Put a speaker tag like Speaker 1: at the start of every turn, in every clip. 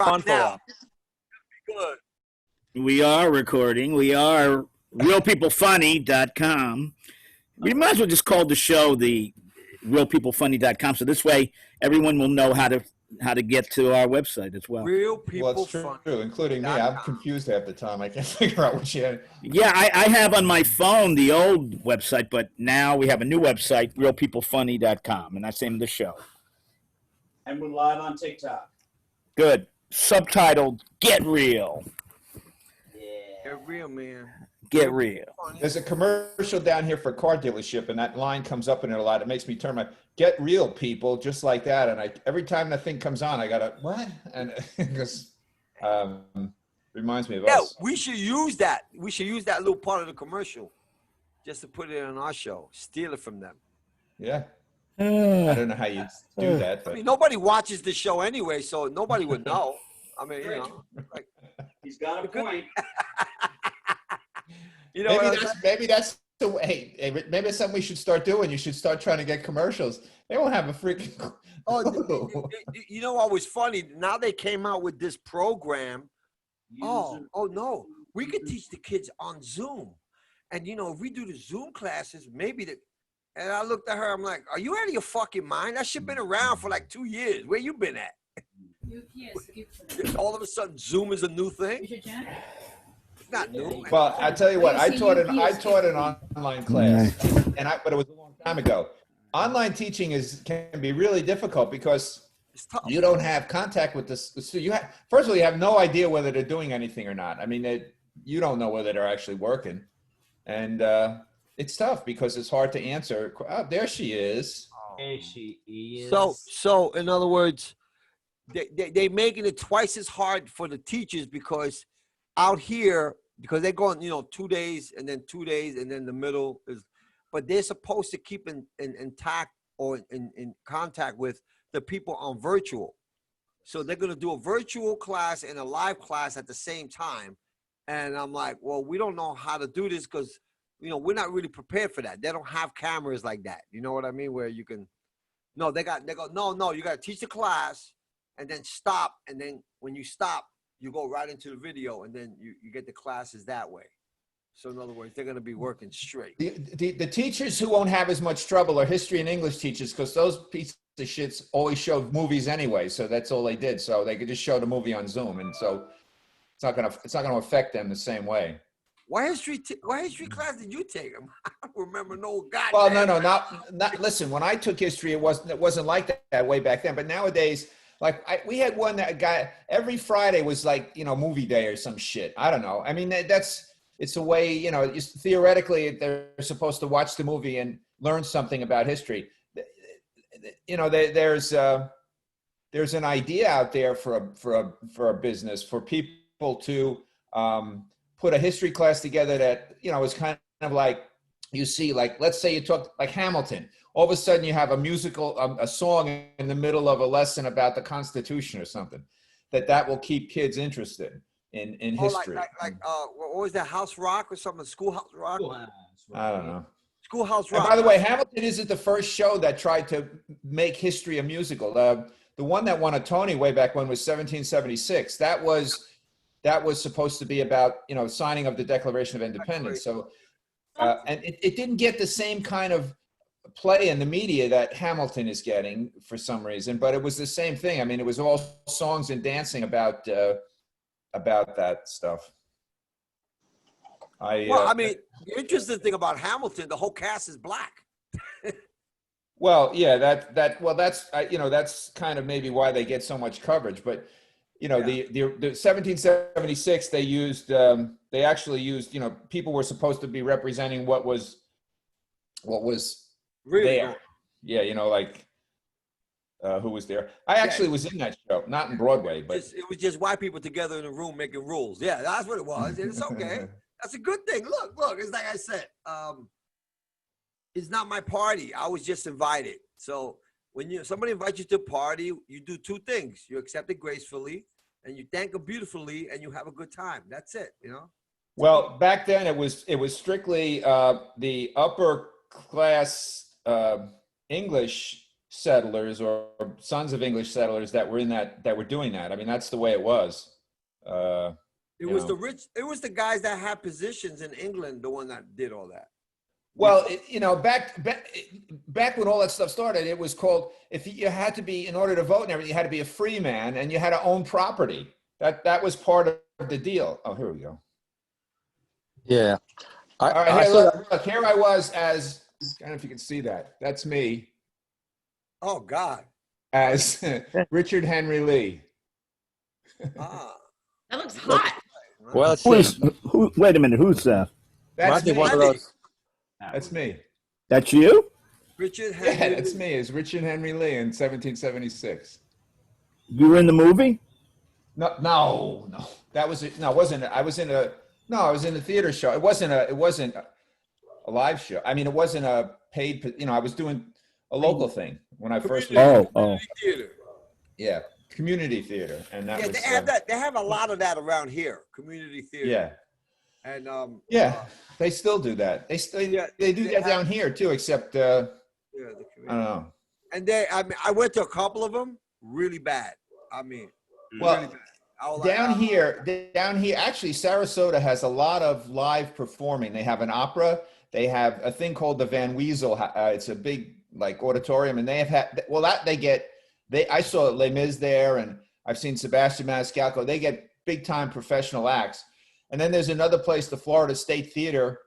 Speaker 1: On now.
Speaker 2: Good.
Speaker 1: We are recording. We are realpeoplefunny.com. We might as well just call the show the realpeoplefunny.com, so this way everyone will know how to get to our website as well.
Speaker 2: Real people.
Speaker 3: Well, it's true, including me. I'm confused half the time. I can't figure out what you had.
Speaker 1: Yeah, I have on my phone the old website, but now we have a new website, realpeoplefunny.com, and that's the name of the show.
Speaker 4: And we're live on TikTok.
Speaker 1: Good. Subtitled, Get Real.
Speaker 4: Yeah.
Speaker 2: Get real, man.
Speaker 1: Get real.
Speaker 3: There's a commercial down here for a car dealership, and that line comes up in it a lot. It makes me turn my "Get real, people," just like that. And every time that thing comes on, I gotta what? And because reminds me of us.
Speaker 2: We should use that. We should use that little part of the commercial, just to put it on our show. Steal it from them.
Speaker 3: Yeah. I don't know how you do that. But.
Speaker 2: I mean, nobody watches the show anyway, so nobody would know. I mean, you know, like,
Speaker 4: he's got a point.
Speaker 2: You know,
Speaker 3: maybe that's the way. Maybe it's something we should start doing. You should start trying to get commercials. They won't have a freaking.
Speaker 2: You know what was funny? Now they came out with this program. Oh no, we could teach the kids on Zoom, and you know, if we do the Zoom classes, maybe the. And I looked at her. I'm like, "Are you out of your fucking mind? That shit been around for like 2 years. Where you been at?" All of a sudden, Zoom is a new thing. It's not new.
Speaker 3: Well, I tell you what, I taught an online class, but it was a long time ago. Online teaching can be really difficult because you don't have contact with this. So first of all, you have no idea whether they're doing anything or not. I mean, you don't know whether they're actually working, and it's tough because it's hard to answer. Oh, there she is.
Speaker 4: There she is.
Speaker 2: So in other words, they making it twice as hard for the teachers because out here, because they're going, 2 days and then 2 days and then the middle is, but they're supposed to keep in intact or in contact with the people on virtual. So they're going to do a virtual class and a live class at the same time. And I'm like, well, we don't know how to do this because, we're not really prepared for that. They don't have cameras like that. You know what I mean? Where you can, no, you got to teach the class and then stop. And then when you stop, you go right into the video and then you get the classes that way. So in other words, they're going to be working straight.
Speaker 3: The teachers who won't have as much trouble are history and English teachers because those pieces of shits always showed movies anyway. So that's all they did. So they could just show the movie on Zoom. And so it's not going to affect them the same way.
Speaker 2: What history class did you take? I don't remember no goddamn.
Speaker 3: Well, no, not. Listen, when I took history, it wasn't like that way back then. But nowadays, we had one that guy every Friday was like movie day or some shit. I don't know. I mean it's a way theoretically they're supposed to watch the movie and learn something about history. There's an idea out there for a business for people to put a history class together that is kind of like you see, like let's say you talk like Hamilton. All of a sudden you have a musical, a song in the middle of a lesson about the Constitution or something. That will keep kids interested in history.
Speaker 2: What was that, House Rock or something? Schoolhouse Rock?
Speaker 3: I don't know.
Speaker 2: Schoolhouse Rock.
Speaker 3: And by the way, Hamilton isn't the first show that tried to make history a musical. The one that won a Tony way back when was 1776. That was supposed to be about signing of the Declaration of Independence. So, and it didn't get the same kind of play in the media that Hamilton is getting for some reason, but it was the same thing. I mean, it was all songs and dancing about that stuff.
Speaker 2: The interesting thing about Hamilton, the whole cast is black.
Speaker 3: Well, yeah, that's kind of maybe why they get so much coverage, but the 1776 they actually used people were supposed to be representing what was
Speaker 2: really
Speaker 3: there. Yeah, who was there? I actually was in that show, not in Broadway, but
Speaker 2: it was just white people together in a room making rules. Yeah, that's what it was. It's okay. That's a good thing. Look, it's like I said, it's not my party. I was just invited. So when somebody invites you to a party, you do two things. You accept it gracefully and you thank them beautifully and you have a good time. That's it,
Speaker 3: Well, back then it was strictly the upper class English settlers or sons of English settlers that were doing that. I mean, that's the way it was.
Speaker 2: It was the rich. It was the guys that had positions in England, the one that did all that.
Speaker 3: Well, back when all that stuff started, it was called, if you had to be, in order to vote and everything, you had to be a free man and you had to own property. That was part of the deal. Oh, here we go.
Speaker 5: Yeah.
Speaker 3: All right, here, look, here I was as, I don't know if you can see that. That's me
Speaker 2: Oh God.
Speaker 3: as Richard Henry Lee.
Speaker 2: Ah.
Speaker 6: That looks hot.
Speaker 5: Well, let's see.
Speaker 1: Wait a minute. Who's
Speaker 3: That's
Speaker 5: Might be
Speaker 3: me.
Speaker 5: one of those.
Speaker 3: That's me.
Speaker 1: That's you?
Speaker 2: Richard Henry.
Speaker 3: Yeah, that's me. It's Richard Henry Lee in 1776.
Speaker 1: You were in the movie?
Speaker 3: No. That was it. No, it wasn't. I was in a theater show. It wasn't a live show. I mean, it wasn't a paid, I was doing a local thing when I first was.
Speaker 1: Oh.
Speaker 2: Theater.
Speaker 3: Yeah, community theater. And that
Speaker 2: Yeah,
Speaker 3: was,
Speaker 2: they have that. They have a lot of that around here. Community theater.
Speaker 3: yeah.
Speaker 2: And
Speaker 3: Yeah, they still do that. They do that down here too, except
Speaker 2: yeah, the
Speaker 3: I
Speaker 2: community.
Speaker 3: don't know.
Speaker 2: And I went to a couple of them. Really bad. I mean,
Speaker 3: Well,
Speaker 2: really bad. I was like,
Speaker 3: down here, actually, Sarasota has a lot of live performing. They have an opera. They have a thing called the Van Weasel. It's a big like auditorium, and they have had. Well, I saw Les Mis there, and I've seen Sebastian Maniscalco. They get big time professional acts. And then there's another place, the Florida State Theater.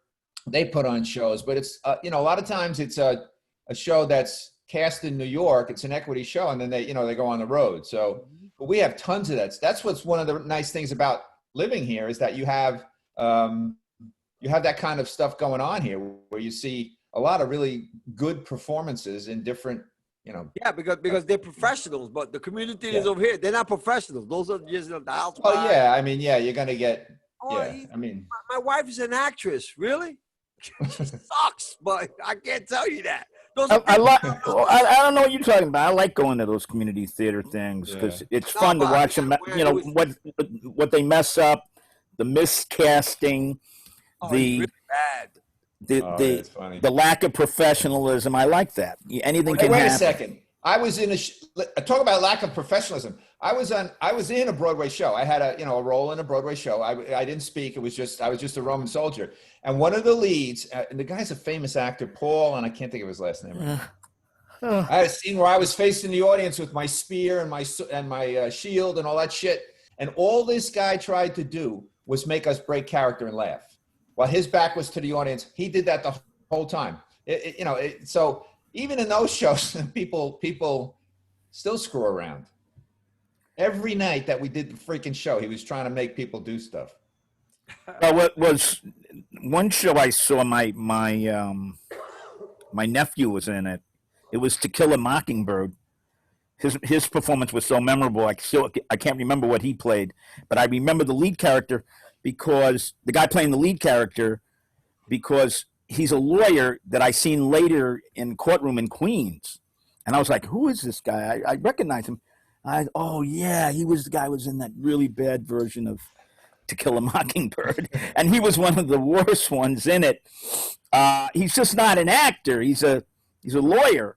Speaker 3: They put on shows, but it's a lot of times it's a show that's cast in New York. It's an equity show, and then they go on the road. So, but we have tons of that. That's what's one of the nice things about living here is that you have that kind of stuff going on here, where you see a lot of really good performances in different.
Speaker 2: Yeah, because they're professionals, but the community theaters over here, they're not professionals. Those are just the house.
Speaker 3: Oh yeah, I mean, yeah, you're gonna get.
Speaker 2: Oh,
Speaker 3: Yeah, I mean,
Speaker 2: my wife is an actress. Really? She sucks, but I can't tell you that. Those
Speaker 1: I don't know what you're talking about. I like going to those community theater things because it's fun to watch them. What they mess up, the miscasting,
Speaker 2: really bad.
Speaker 3: that's funny.
Speaker 1: the lack of professionalism. I like that. Anything can
Speaker 3: Wait
Speaker 1: happen.
Speaker 3: a second. I was in talk about lack of professionalism. I was in a Broadway show. I had a role in a Broadway show. I didn't speak. I was just a Roman soldier. And one of the leads, and the guy's a famous actor, Paul, and I can't think of his last name. I had a scene where I was facing the audience with my spear and my shield and all that shit. And all this guy tried to do was make us break character and laugh. While his back was to the audience, he did that the whole time. So even in those shows, people still screw around. Every night that we did the freaking show, he was trying to make people do stuff.
Speaker 1: Well, what was one show I saw? My nephew was in it. It was To Kill a Mockingbird. His performance was so memorable. I can't remember what he played, but I remember the lead character because the guy playing the lead character because he's a lawyer that I seen later in Courtroom in Queens, and I was like, "Who is this guy?" I recognize him. Oh yeah, he was the guy who was in that really bad version of To Kill a Mockingbird, and he was one of the worst ones in it. He's just not an actor. He's a lawyer,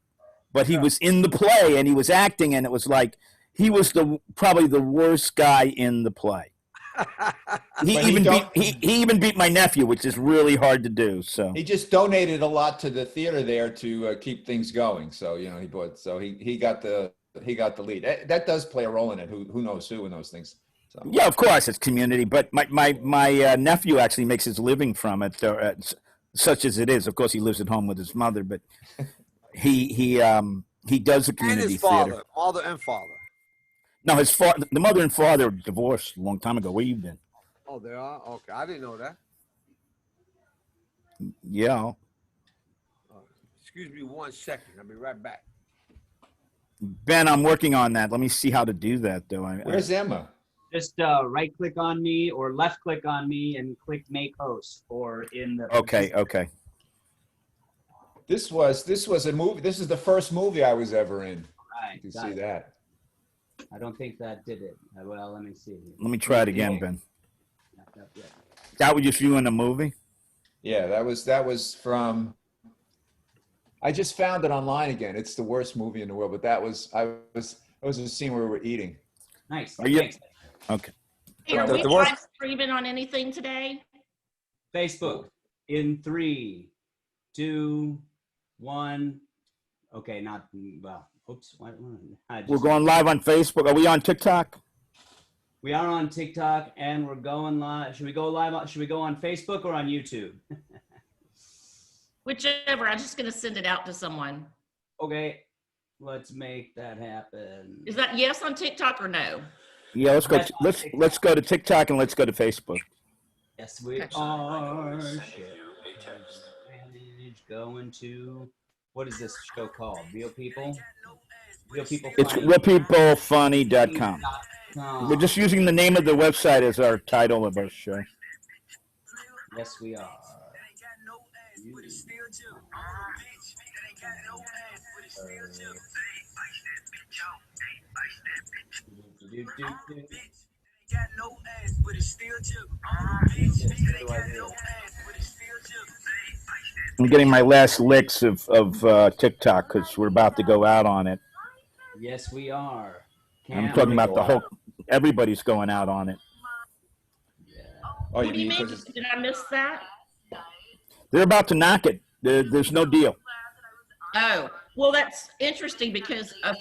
Speaker 1: but he was in the play and he was acting, and it was like he was probably the worst guy in the play. He even beat my nephew, which is really hard to do. So
Speaker 3: he just donated a lot to the theater there to keep things going. So he got the lead. That does play a role in it. Who knows who in those things. So.
Speaker 1: Yeah, of course it's community, but my nephew actually makes his living from it, such as it is. Of course, he lives at home with his mother, but he does the community
Speaker 2: and his father,
Speaker 1: theater.
Speaker 2: mother and father.
Speaker 1: No, the mother and father divorced a long time ago. Where you been?
Speaker 2: Oh, they are? Okay, I didn't know that.
Speaker 1: Yeah.
Speaker 2: Excuse me 1 second. I'll be right back.
Speaker 1: Ben, I'm working on that. Let me see how to do that, though.
Speaker 3: Where's Emma?
Speaker 4: Just right click on me or left click on me and click make host or in the.
Speaker 1: Okay.
Speaker 3: This was a movie. This is the first movie I was ever in.
Speaker 4: Right,
Speaker 3: You can see that.
Speaker 4: I don't think that did it. Well, let me see.
Speaker 1: Let me try it again, Ben.
Speaker 4: Yeah.
Speaker 1: That was just you in the movie?
Speaker 3: Yeah, that was from. I just found it online again. It's the worst movie in the world, but that was a scene where we were eating.
Speaker 4: Nice.
Speaker 1: Are you-
Speaker 4: Thanks.
Speaker 1: Okay.
Speaker 6: Hey, are
Speaker 5: The-
Speaker 6: we
Speaker 5: the worst-
Speaker 6: live streaming on anything today?
Speaker 4: Facebook in 3, 2, 1. Okay, not well. Oops.
Speaker 1: We're going live on Facebook. Are we on TikTok?
Speaker 4: We are on TikTok and we're going live. Should we go live? Should we go on Facebook or on YouTube?
Speaker 6: Whichever. I'm just going to send it out to someone.
Speaker 4: Okay, let's make that happen.
Speaker 6: Is that yes on TikTok or no?
Speaker 1: Yeah, let's go.
Speaker 4: Yes, on
Speaker 1: Let's
Speaker 4: TikTok.
Speaker 1: let's go to TikTok and let's go to Facebook.
Speaker 4: Yes, we
Speaker 6: Okay.
Speaker 4: are. Going to, what is this show called? Real People? Real People
Speaker 1: It's
Speaker 4: Funny.
Speaker 1: realpeoplefunny.com. We're just using the name of the website as our title of our show.
Speaker 4: Yes, we are.
Speaker 1: I'm getting my last licks of TikTok because we're about to go out on it.
Speaker 4: Yes, we are.
Speaker 1: I'm
Speaker 4: Can't
Speaker 1: talking
Speaker 4: wait.
Speaker 1: about the whole. Everybody's going out on it.
Speaker 4: Yeah.
Speaker 3: Oh,
Speaker 6: What
Speaker 3: you
Speaker 6: do you
Speaker 3: mean
Speaker 6: mean?
Speaker 3: because it's
Speaker 6: Did I miss that?
Speaker 1: They're about to knock it. There's no deal.
Speaker 6: Oh, well, that's interesting because a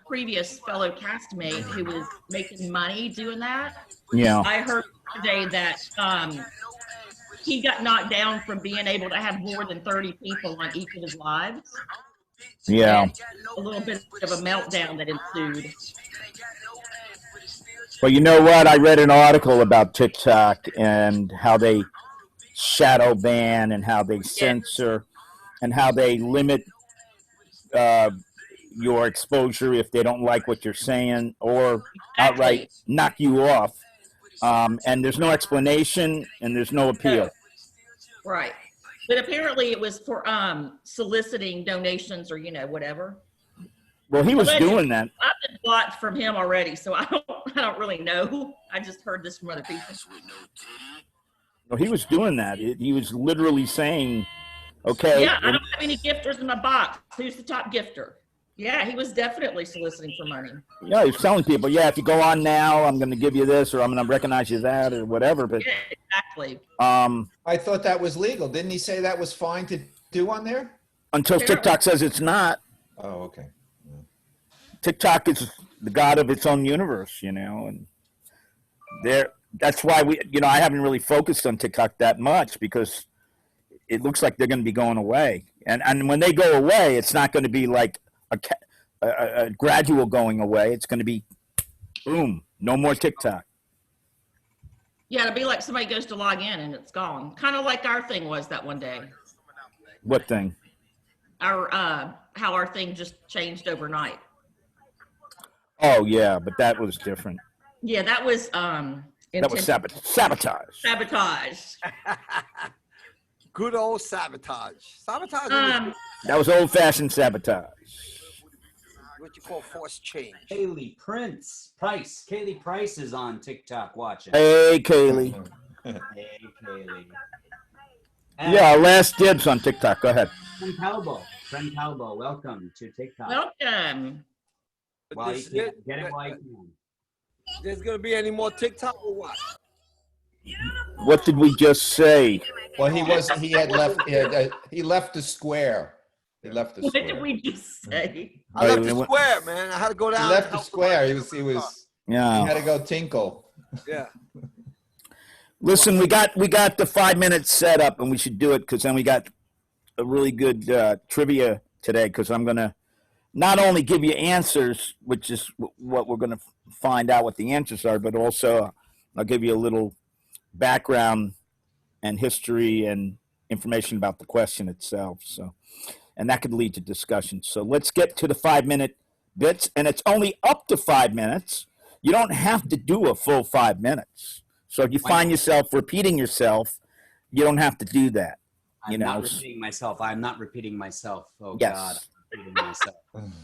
Speaker 6: previous fellow castmate who was making money doing that,
Speaker 1: Yeah.
Speaker 6: I heard today that he got knocked down from being able to have more than 30 people on each of his lives.
Speaker 1: Yeah.
Speaker 6: And a little bit of a meltdown that ensued.
Speaker 1: Well, you know what? I read an article about TikTok and how they shadow ban and how they censor and how they limit your exposure if they don't like what you're saying or outright knock you off. And there's no explanation and there's no appeal.
Speaker 6: Right. But apparently it was for soliciting donations or, whatever.
Speaker 1: Well, he was doing that.
Speaker 6: I've been blocked from him already, so I don't really know. I just heard this from other people.
Speaker 1: Well, he was doing that. He was literally saying, okay.
Speaker 6: Yeah, I don't have any gifters in my box. Who's the top gifter? Yeah, he was definitely soliciting for money.
Speaker 1: Yeah, he's telling people, yeah, if you go on now, I'm going to give you this or I'm going to recognize you that or whatever. But
Speaker 6: Yeah, exactly.
Speaker 3: I thought that was legal. Didn't he say that was fine to do on there?
Speaker 1: Until TikTok says it's not.
Speaker 3: Oh, okay.
Speaker 1: TikTok is the god of its own universe, and that's why I haven't really focused on TikTok that much because it looks like they're going to be going away. And when they go away, it's not going to be like a gradual going away. It's going to be, boom, no more TikTok.
Speaker 6: Yeah, it'll be like somebody goes to log in and it's gone. Kind of like our thing was that one day.
Speaker 1: What thing?
Speaker 6: How our thing just changed overnight.
Speaker 1: Oh, yeah, but that was different.
Speaker 6: Yeah, that was
Speaker 1: That was sabotage.
Speaker 6: sabotage.
Speaker 2: Good old sabotage. Sabotage is
Speaker 1: That was old-fashioned sabotage.
Speaker 2: what you call forced change.
Speaker 4: Kaylee Price. Kaylee Price is on TikTok watching.
Speaker 1: Hey, Kaylee.
Speaker 4: Hey, Kaylee.
Speaker 1: Yeah, last dibs on TikTok. Go ahead.
Speaker 4: Friend Calbo, welcome to TikTok.
Speaker 6: Welcome.
Speaker 4: While you can, get it while you can.
Speaker 2: There's gonna be any more TikTok or what?
Speaker 1: What did we just say?
Speaker 3: Well, he left the square. He left the
Speaker 6: What
Speaker 3: square.
Speaker 6: did we just say?
Speaker 2: I left
Speaker 1: Wait,
Speaker 2: the
Speaker 1: what-
Speaker 2: square, man. I had to go
Speaker 3: He
Speaker 2: down.
Speaker 3: left
Speaker 2: and
Speaker 3: the
Speaker 2: help
Speaker 3: square.
Speaker 2: somebody.
Speaker 3: He
Speaker 1: Yeah.
Speaker 3: had to go tinkle.
Speaker 2: Yeah.
Speaker 1: Listen, we got the 5 minutes set up, and we should do it because then we got a really good trivia today. Because I'm gonna not only give you answers, which is what we're gonna find out what the answers are, but also I'll give you a little background and history and information about the question itself. So, and that could lead to discussion. So let's get to the 5 minute bits, and it's only up to 5 minutes. You don't have to do a full 5 minutes. So if you find yourself repeating yourself, you don't have to do that.
Speaker 4: I'm not repeating myself. I'm not repeating myself. Oh,
Speaker 1: Yes.
Speaker 4: God. I'm repeating myself.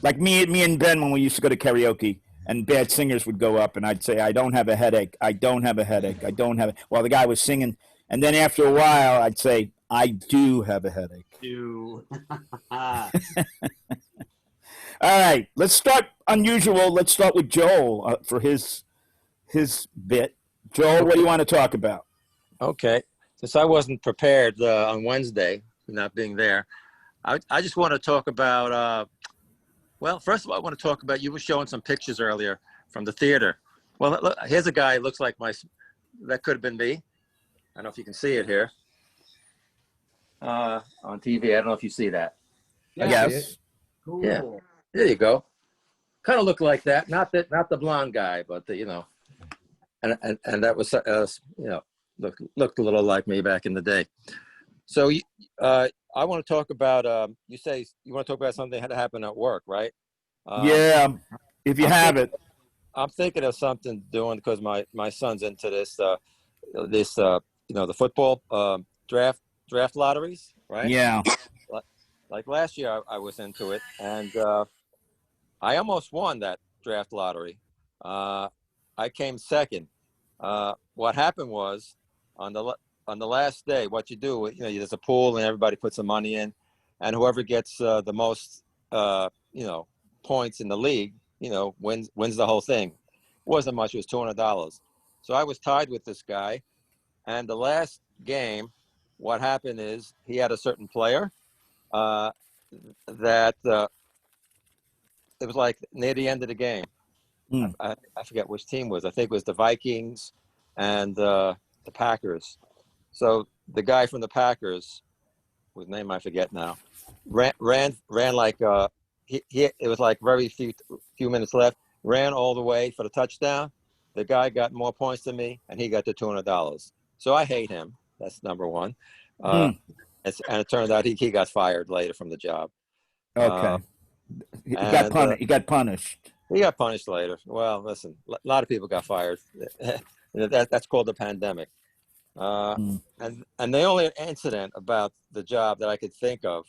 Speaker 1: Like me and Ben, when we used to go to karaoke and bad singers would go up and I'd say, I don't have a headache. I don't have a headache. I don't have it. While the guy was singing. And then after a while, I'd say, I do have a headache.
Speaker 4: Do.
Speaker 1: All right, let's start unusual. Let's start with Joel for his bit. Joel, what do you want to talk about?
Speaker 5: Okay. Since I wasn't prepared on Wednesday, not being there, I just want to talk about, well, first of all, I want to talk about, you were showing some pictures earlier from the theater. Well, look, here's a guy who looks like that could have been me. I don't know if you can see it here on TV. I don't know if you see that.
Speaker 1: Yes.
Speaker 4: Cool.
Speaker 5: Yeah. There you go. Kind of looked like that. Not the blonde guy, but and that was looked a little like me back in the day. So I want to talk about. You say you want to talk about something that happened at work, right?
Speaker 1: Yeah, if you have it.
Speaker 5: I'm thinking of something doing because my son's into this the football draft lotteries, right?
Speaker 1: Yeah.
Speaker 5: Like last year, I was into it, and I almost won that draft lottery. I came second. What happened was on the last day, what you do, there's a pool and everybody puts some money in, and whoever gets the most, points in the league, wins the whole thing. It wasn't much; it was $200. So I was tied with this guy, and the last game, what happened is he had a certain player that it was like near the end of the game. I forget which team it was. I think it was the Vikings and the Packers. So the guy from the Packers, whose name I forget now, ran like it was like very few minutes left. Ran all the way for the touchdown. The guy got more points than me, and he got the $200. So I hate him. That's number one. And it turned out he got fired later from the job.
Speaker 1: Okay. He got punished.
Speaker 5: He got punished later. Well, listen, a lot of people got fired. That's called the pandemic. And the only incident about the job that I could think of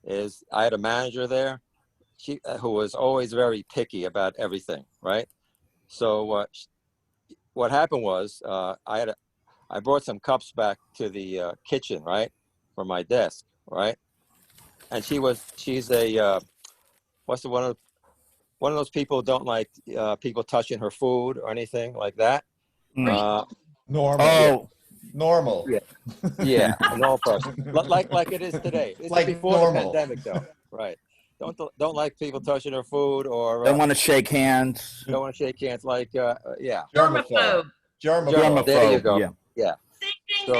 Speaker 5: is I had a manager there, who was always very picky about everything, right? So what happened was I brought some cups back to the kitchen, right, from my desk, right? And she's a what's the one of those people who don't like people touching her food or anything like that.
Speaker 3: Normal.
Speaker 1: Oh,
Speaker 3: Normal.
Speaker 5: Yeah, a normal person, like it is today. This
Speaker 3: Like
Speaker 5: is before
Speaker 3: normal.
Speaker 5: the pandemic, though, right? Don't like people touching her food or
Speaker 1: don't want to shake hands.
Speaker 5: don't want to shake hands. Like yeah,
Speaker 6: Germaphobe.
Speaker 3: Germaphobe.
Speaker 5: there you go.
Speaker 1: Yeah.
Speaker 5: Yeah.
Speaker 6: Ding, ding,
Speaker 5: So-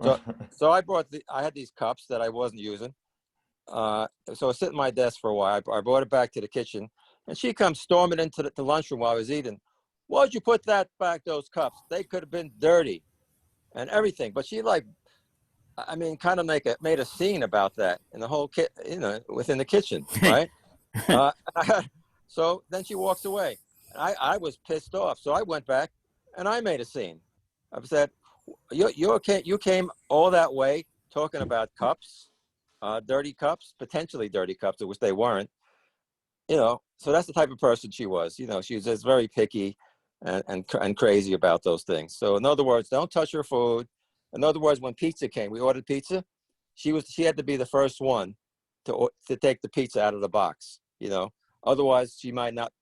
Speaker 6: ding.
Speaker 5: So I had these cups that I wasn't using. So I was sitting at my desk for a while. I brought it back to the kitchen, and she comes storming into the lunchroom while I was eating. Why'd you put that back, those cups? They could have been dirty and everything. But she kind of made a scene about that in the whole within the kitchen, right? So then she walks away. I was pissed off. So I went back and I made a scene. I said, you came all that way talking about cups, dirty cups, potentially dirty cups, which they weren't. So that's the type of person she was. She was just very picky and crazy about those things. So in other words, don't touch her food. In other words, when pizza came, we ordered pizza. She had to be the first one to take the pizza out of the box. Otherwise she might not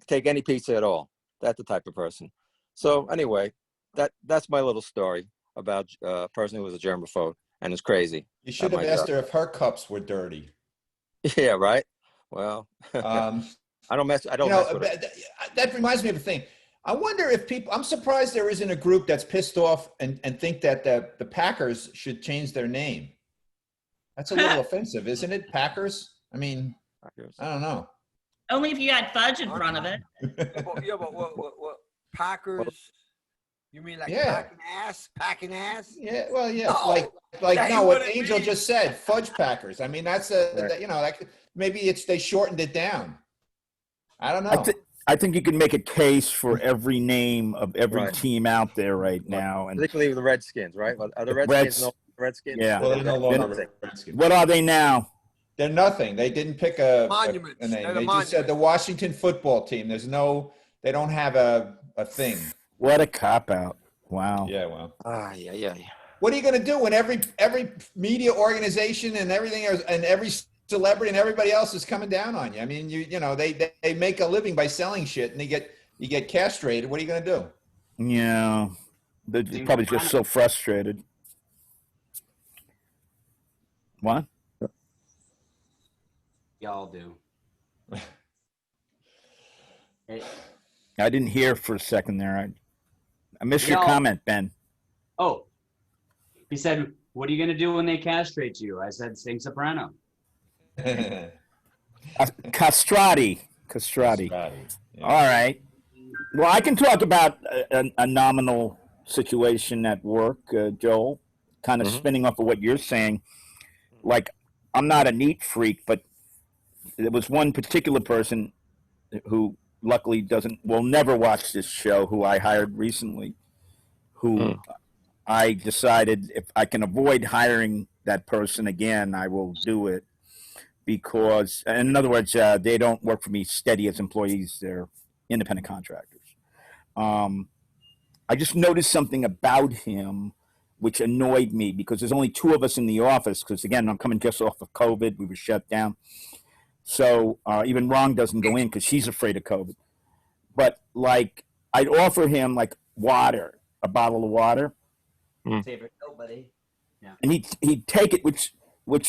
Speaker 5: take any pizza at all. That's the type of person. So anyway, that's my little story about a person who was a germaphobe and is crazy.
Speaker 3: You should have asked her if her cups were dirty.
Speaker 5: Yeah, right. Well, I don't mess with her.
Speaker 3: That reminds me of a thing. I wonder if I'm surprised there isn't a group that's pissed off and think that the Packers should change their name. That's a little offensive, isn't it? Packers? I mean, I don't know.
Speaker 6: Only if you had fudge in front of it.
Speaker 2: Yeah, but what Packers? You mean like
Speaker 3: Yeah.
Speaker 2: packing ass?
Speaker 3: Yeah, well, yeah,
Speaker 2: No.
Speaker 3: what
Speaker 2: what it
Speaker 3: Angel
Speaker 2: means.
Speaker 3: just said, fudge packers. I mean, that's maybe they shortened it down. I don't know.
Speaker 1: I think you can make a case for every name of every
Speaker 5: Right.
Speaker 1: team out there right now. And
Speaker 5: Particularly the Redskins, right? Are the Redskins Redskins?
Speaker 1: Yeah.
Speaker 3: Well, they're no longer
Speaker 5: Nothing.
Speaker 3: Redskins.
Speaker 1: what are they now?
Speaker 3: They're nothing. They didn't pick a
Speaker 2: Monuments.
Speaker 3: name.
Speaker 2: They're
Speaker 3: They
Speaker 2: the
Speaker 3: just said the Washington football team. They don't have a thing.
Speaker 1: What a cop out. Wow.
Speaker 3: Yeah, well.
Speaker 5: Yeah.
Speaker 3: what are you going to do when every media organization and everything and every celebrity and everybody else is coming down on you? I mean, you know, they make a living by selling shit, and you get castrated. What are you going to do?
Speaker 1: Yeah, they're probably just so frustrated. What?
Speaker 4: Y'all do.
Speaker 1: I didn't hear for a second there. I missed your
Speaker 4: Y'all-
Speaker 1: comment, Ben.
Speaker 4: Oh, he said, "What are you gonna do when they castrate you?" I said, "Sing soprano."
Speaker 1: Castrati.
Speaker 3: Yeah.
Speaker 1: All right. Well, I can talk about a nominal situation at work, Joel, kind of spinning off of what you're saying. Like, I'm not a neat freak, but there was one particular person who luckily will never watch this show, who I hired recently, who I decided if I can avoid hiring that person again, I will do it. Because, in other words, they don't work for me steady as employees. They're independent contractors. I just noticed something about him which annoyed me because there's only two of us in the office. Because, again, I'm coming just off of COVID. We were shut down. So even Ron doesn't go in because she's afraid of COVID. But, like, I'd offer him, like, water, a bottle of water.
Speaker 4: Favorite nobody. Yeah.
Speaker 1: And he'd take it, which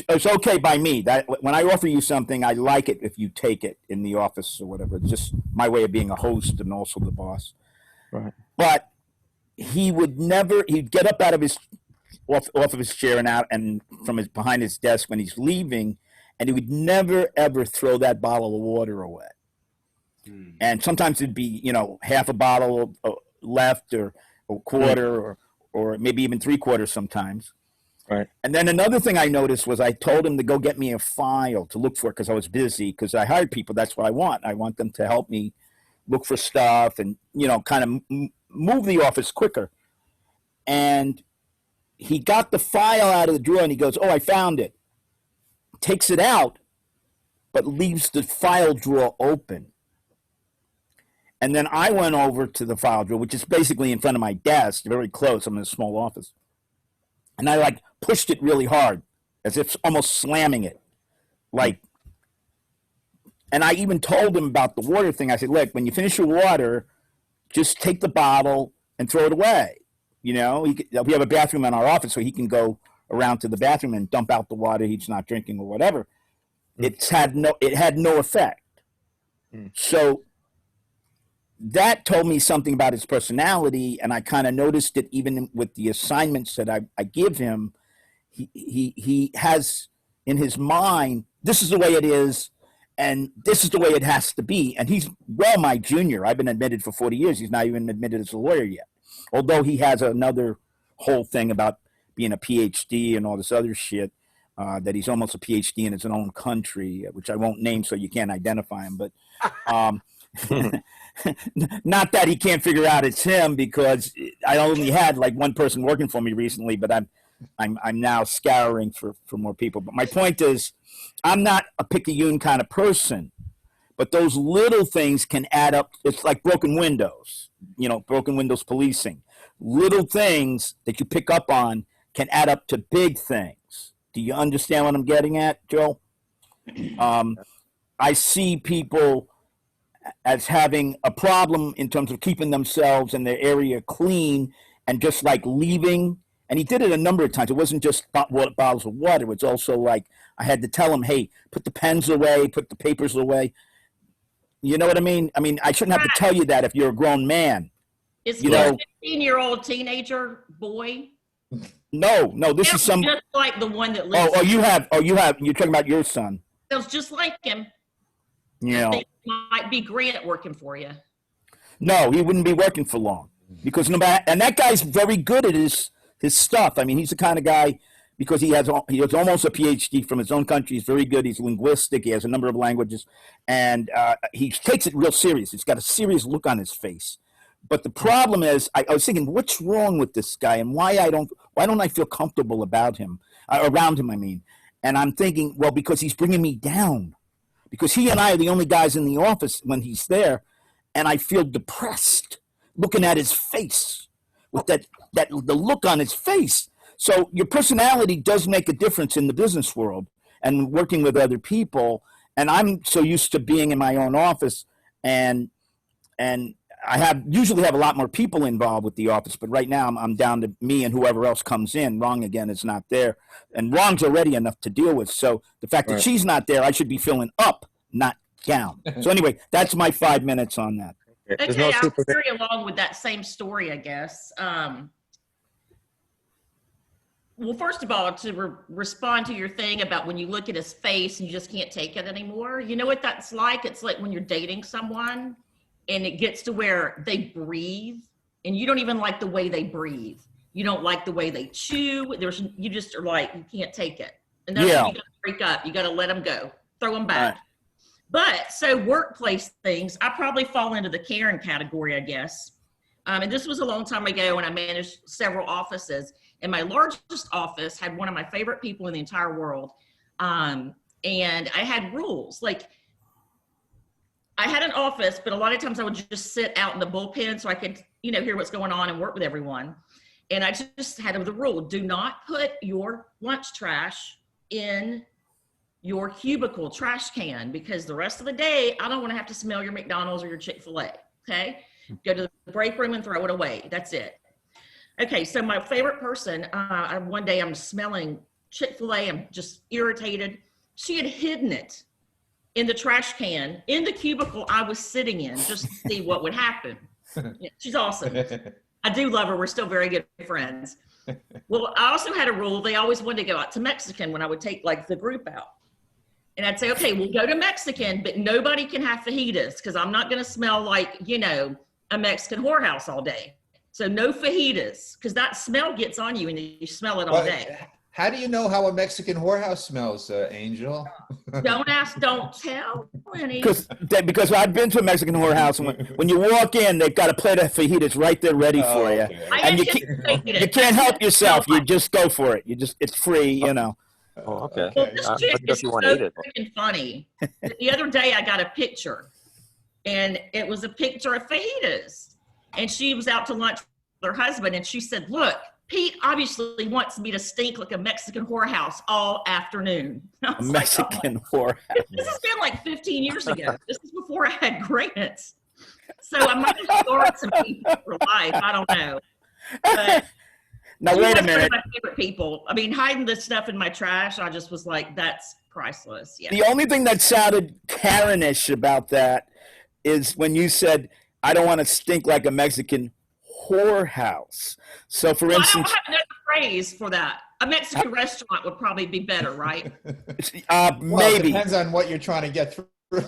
Speaker 1: is okay by me. That when I offer you something, I like it if you take it in the office or whatever. It's just my way of being a host and also the boss.
Speaker 5: Right.
Speaker 1: But he would never. He'd get up out of his off of his chair and out and from his behind his desk when he's leaving, and he would never ever throw that bottle of water away. And sometimes it'd be half a bottle left or a quarter or maybe even 3/4 sometimes.
Speaker 5: Right.
Speaker 1: And then another thing I noticed was I told him to go get me a file to look for because I was busy because I hired people. That's what I want. I want them to help me look for stuff and, kind of move the office quicker. And he got the file out of the drawer and he goes, "Oh, I found it." Takes it out, but leaves the file drawer open. And then I went over to the file drawer, which is basically in front of my desk, very close. I'm in a small office. And I pushed it really hard, as if almost slamming it. And I even told him about the water thing. I said, "Look, when you finish your water, just take the bottle and throw it away. We have a bathroom in our office, so he can go around to the bathroom and dump out the water he's not drinking or whatever." It had no effect. So that told me something about his personality, and I kind of noticed it even with the assignments that I give him. He has in his mind, this is the way it is, and this is the way it has to be. And he's my junior. I've been admitted for 40 years. He's not even admitted as a lawyer yet, although he has another whole thing about being a PhD and all this other shit, that he's almost a PhD in his own country, which I won't name so you can't identify him. But not that he can't figure out it's him, because I only had one person working for me recently, but I'm now scouring for more people. But my point is, I'm not a picayune kind of person, but those little things can add up. It's like broken windows, broken windows policing. Little things that you pick up on can add up to big things. Do you understand what I'm getting at, Joe? I see people as having a problem in terms of keeping themselves and their area clean and just leaving. And he did it a number of times. It wasn't just bottles of water. It was also I had to tell him, "Hey, put the pens away, put the papers away." You know what I mean? I mean, I shouldn't have to tell you that if you're a grown man.
Speaker 6: Is he a 15-year-old teenager boy?
Speaker 1: No, this is some
Speaker 6: just like the one that lives.
Speaker 1: you have. You're talking about your son.
Speaker 6: Feels just like him.
Speaker 1: Yeah.
Speaker 6: I think it might be Grant working for you.
Speaker 1: No, he wouldn't be working for long, because and that guy's very good at his stuff. I mean, he's the kind of guy, because he has almost a PhD from his own country. He's very good. He's linguistic. He has a number of languages, and he takes it real serious. He's got a serious look on his face. But the problem is, I was thinking, what's wrong with this guy, and why don't I feel comfortable about him, around him? I mean, and I'm thinking, well, because he's bringing me down, because he and I are the only guys in the office when he's there, and I feel depressed looking at his face with the look on his face. So your personality does make a difference in the business world and working with other people. And I'm so used to being in my own office, and I usually have a lot more people involved with the office, but right now I'm down to me and whoever else comes in. Wrong again is not there, and Wrong's already enough to deal with. So the fact that she's not there, I should be filling up, not down. So anyway, that's my 5 minutes on that.
Speaker 5: There's
Speaker 6: Okay,
Speaker 5: no
Speaker 6: I'll
Speaker 5: super.
Speaker 6: carry along with that same story, I guess. Well, first of all, to respond to your thing about when you look at his face and you just can't take it anymore, you know what that's like? It's like when you're dating someone and it gets to where they breathe and you don't even like the way they breathe. You don't like the way they chew. You just are like, you can't take it. And that's when you got to break up. You got to let them go, throw them back. But so workplace things, I probably fall into the Karen category, I guess. And this was a long time ago when I managed several offices. And my largest office had one of my favorite people in the entire world. And I had rules. Like, I had an office, but a lot of times I would just sit out in the bullpen so I could, hear what's going on and work with everyone. And I just had the rule, do not put your lunch trash in your cubicle trash can, because the rest of the day, I don't want to have to smell your McDonald's or your Chick-fil-A, okay? Go to the break room and throw it away. That's it. Okay, so my favorite person, one day I'm smelling Chick-fil-A, I'm just irritated. She had hidden it in the trash can in the cubicle I was sitting in just to see what would happen. Yeah, she's awesome. I do love her. We're still very good friends. Well, I also had a rule. They always wanted to go out to Mexican when I would take like the group out. And I'd say, okay, we'll go to Mexican, but nobody can have fajitas because I'm not going to smell like, a Mexican whorehouse all day. So no fajitas, because that smell gets on you and you smell it all day.
Speaker 3: How do you know how a Mexican whorehouse smells, Angel?
Speaker 6: Don't ask, don't tell, Lenny.
Speaker 1: Because I've been to a Mexican whorehouse, and when you walk in, they've got a plate of fajitas right there ready for you.
Speaker 3: Okay.
Speaker 1: And you can't help yourself. You just go for it. It's free,
Speaker 5: Oh, okay.
Speaker 6: Well, this chick
Speaker 5: if
Speaker 6: is
Speaker 5: you
Speaker 6: so
Speaker 5: want to eat it.
Speaker 6: freaking funny. The other day I got a picture, and it was a picture of fajitas. And she was out to lunch with her husband, and she said, look, Pete obviously wants me to stink like a Mexican whorehouse all afternoon.
Speaker 1: A Mexican whorehouse.
Speaker 6: This has been like 15 years ago. This is before I had grants. So I might have scarred some people for life. I don't know. But
Speaker 1: Now, wait a minute.
Speaker 6: One of my favorite people. I mean, hiding the stuff in my trash, I just was like, that's priceless. Yeah.
Speaker 1: The only thing that sounded Karen-ish about that is when you said, I don't want to stink like a Mexican whorehouse. So, for instance,
Speaker 6: I don't have another phrase for that. A Mexican restaurant would probably be better, right?
Speaker 3: Well,
Speaker 1: maybe.
Speaker 3: it depends on what you're trying to get through.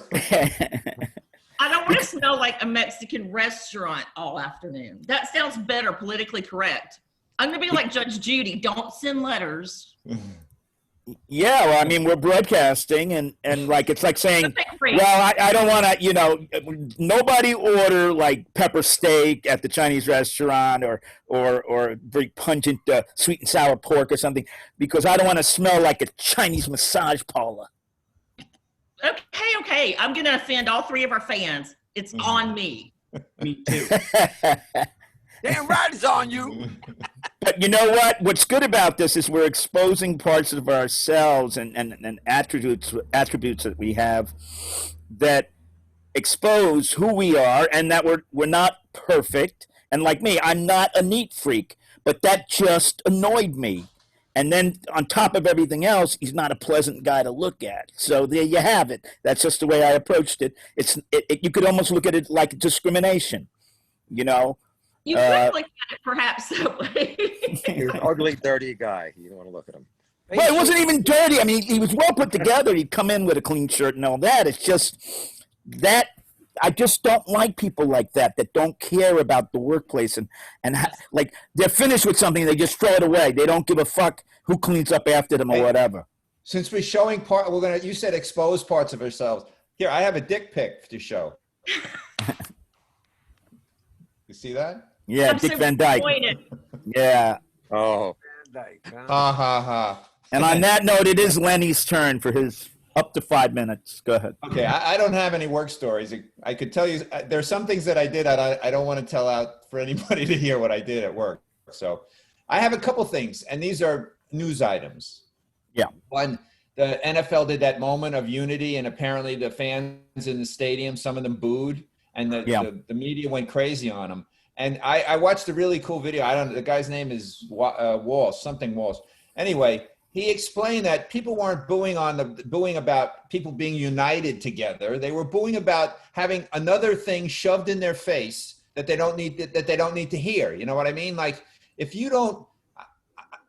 Speaker 6: I don't want to smell like a Mexican restaurant all afternoon. That sounds better, politically correct. I'm going to be like Judge Judy. Don't send letters.
Speaker 1: Yeah, well, I mean, we're broadcasting, and like it's like saying, well, I don't want to, nobody order like pepper steak at the Chinese restaurant or very pungent sweet and sour pork or something, because I don't want to smell like a Chinese massage parlor.
Speaker 6: Okay. I'm going to offend all three of our fans. It's on me.
Speaker 4: Me too.
Speaker 5: Damn right it's on you.
Speaker 1: But you know what? What's good about this is we're exposing parts of ourselves and attributes that we have that expose who we are, and that we're not perfect. And like me, I'm not a neat freak, but that just annoyed me. And then on top of everything else, he's not a pleasant guy to look at. So there you have it. That's just the way I approached it. You could almost look at it like discrimination,
Speaker 6: You could look at it perhaps that way.
Speaker 5: You're an ugly, dirty guy. You don't want to look at him.
Speaker 1: Well, it wasn't even dirty. I mean, he was well put together. He'd come in with a clean shirt and all that. It's just that I just don't like people like that don't care about the workplace and like they're finished with something, they just throw it away. They don't give a fuck who cleans up after them or whatever.
Speaker 3: Since we're showing you said expose parts of ourselves. Here, I have a dick pic to show. You see that?
Speaker 1: Yeah,
Speaker 6: I'm
Speaker 1: Dick
Speaker 6: so
Speaker 1: Van Dyke.
Speaker 6: disappointed.
Speaker 1: Yeah.
Speaker 5: Oh.
Speaker 3: Ha ha ha.
Speaker 1: And on that note, it is Lenny's turn for his up to 5 minutes. Go ahead.
Speaker 3: Okay, I don't have any work stories. I could tell you there's some things that I did I don't want to tell out for anybody to hear what I did at work. So I have a couple things, and these are news items.
Speaker 1: Yeah.
Speaker 3: One, the NFL did that moment of unity, and apparently the fans in the stadium, some of them booed, and the media went crazy on them. And I watched a really cool video. I don't know, the guy's name is Walsh, something Walsh. Anyway, he explained that people weren't booing about people being united together. They were booing about having another thing shoved in their face that they don't need to hear. You know what I mean? Like, if you don't,